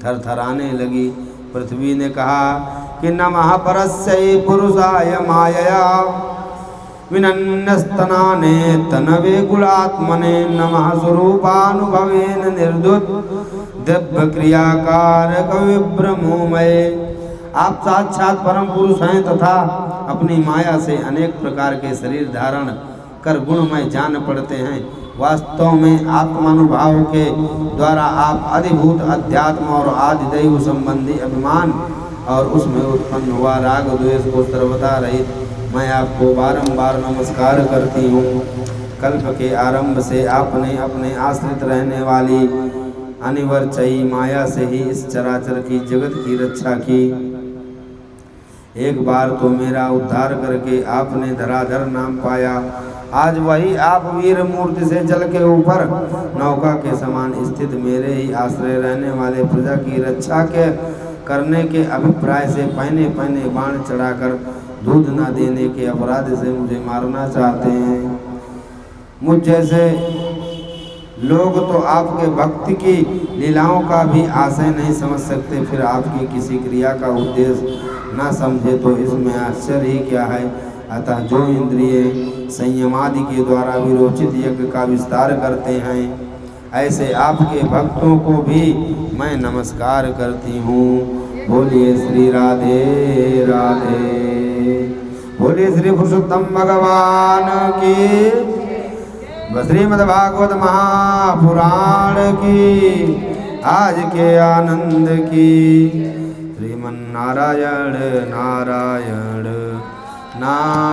थरथराने लगी। पृथ्वी ने कहा कि नमः परस्यै पुरुषाय मायया विनन्यस्तनाने तनवे कुलात्मने नमः स्वरूपानुभवेन निर्दुत दिव्य क्रियाकार कविभ्रमोमय। आप साक्षात परम पुरुष हैं तथा अपनी माया से अनेक प्रकार के शरीर धारण कर गुणमय जान पड़ते हैं। वास्तव में आत्मानुभाव के द्वारा आप अधिभूत अध्यात्म और आदिदैव संबंधी अभिमान और उसमें उत्पन्न हुआ राग द्वेष को सर्वदा रहित मैं आपको बारंबार नमस्कार करती हूँ। कल्प के आरंभ से आपने अपने आश्रित रहने वाली अनिवर्चयी माया से ही इस चराचर की जगत की रक्षा की। एक बार तो मेरा उद्धार करके आपने धराधर नाम पाया। आज वही आप वीर मूर्ति से जल के ऊपर नौका के समान स्थित मेरे ही आश्रय रहने वाले प्रजा की रक्षा के करने के अभिप्राय से पहने पहने बाण चढ़ाकर दूध न देने के अपराध से मुझे मारना चाहते हैं। मुझ जैसे लोग तो आपके भक्ति की लीलाओं का भी आशय नहीं समझ सकते, फिर आपकी किसी क्रिया का उद्देश्य न समझे तो इसमें आश्चर्य ही क्या है। अतः जो इंद्रिय संयमादि के द्वारा विरोचित यज्ञ का विस्तार करते हैं, ऐसे आपके भक्तों को भी मैं नमस्कार करती हूँ। बोलिए श्री राधे राधे, बोलिए श्री पुरुषोत्तम भगवान की, श्रीमद्भागवत महापुराण की, आज के आनंद की। श्रीमन्नारायण नारायण नारायण।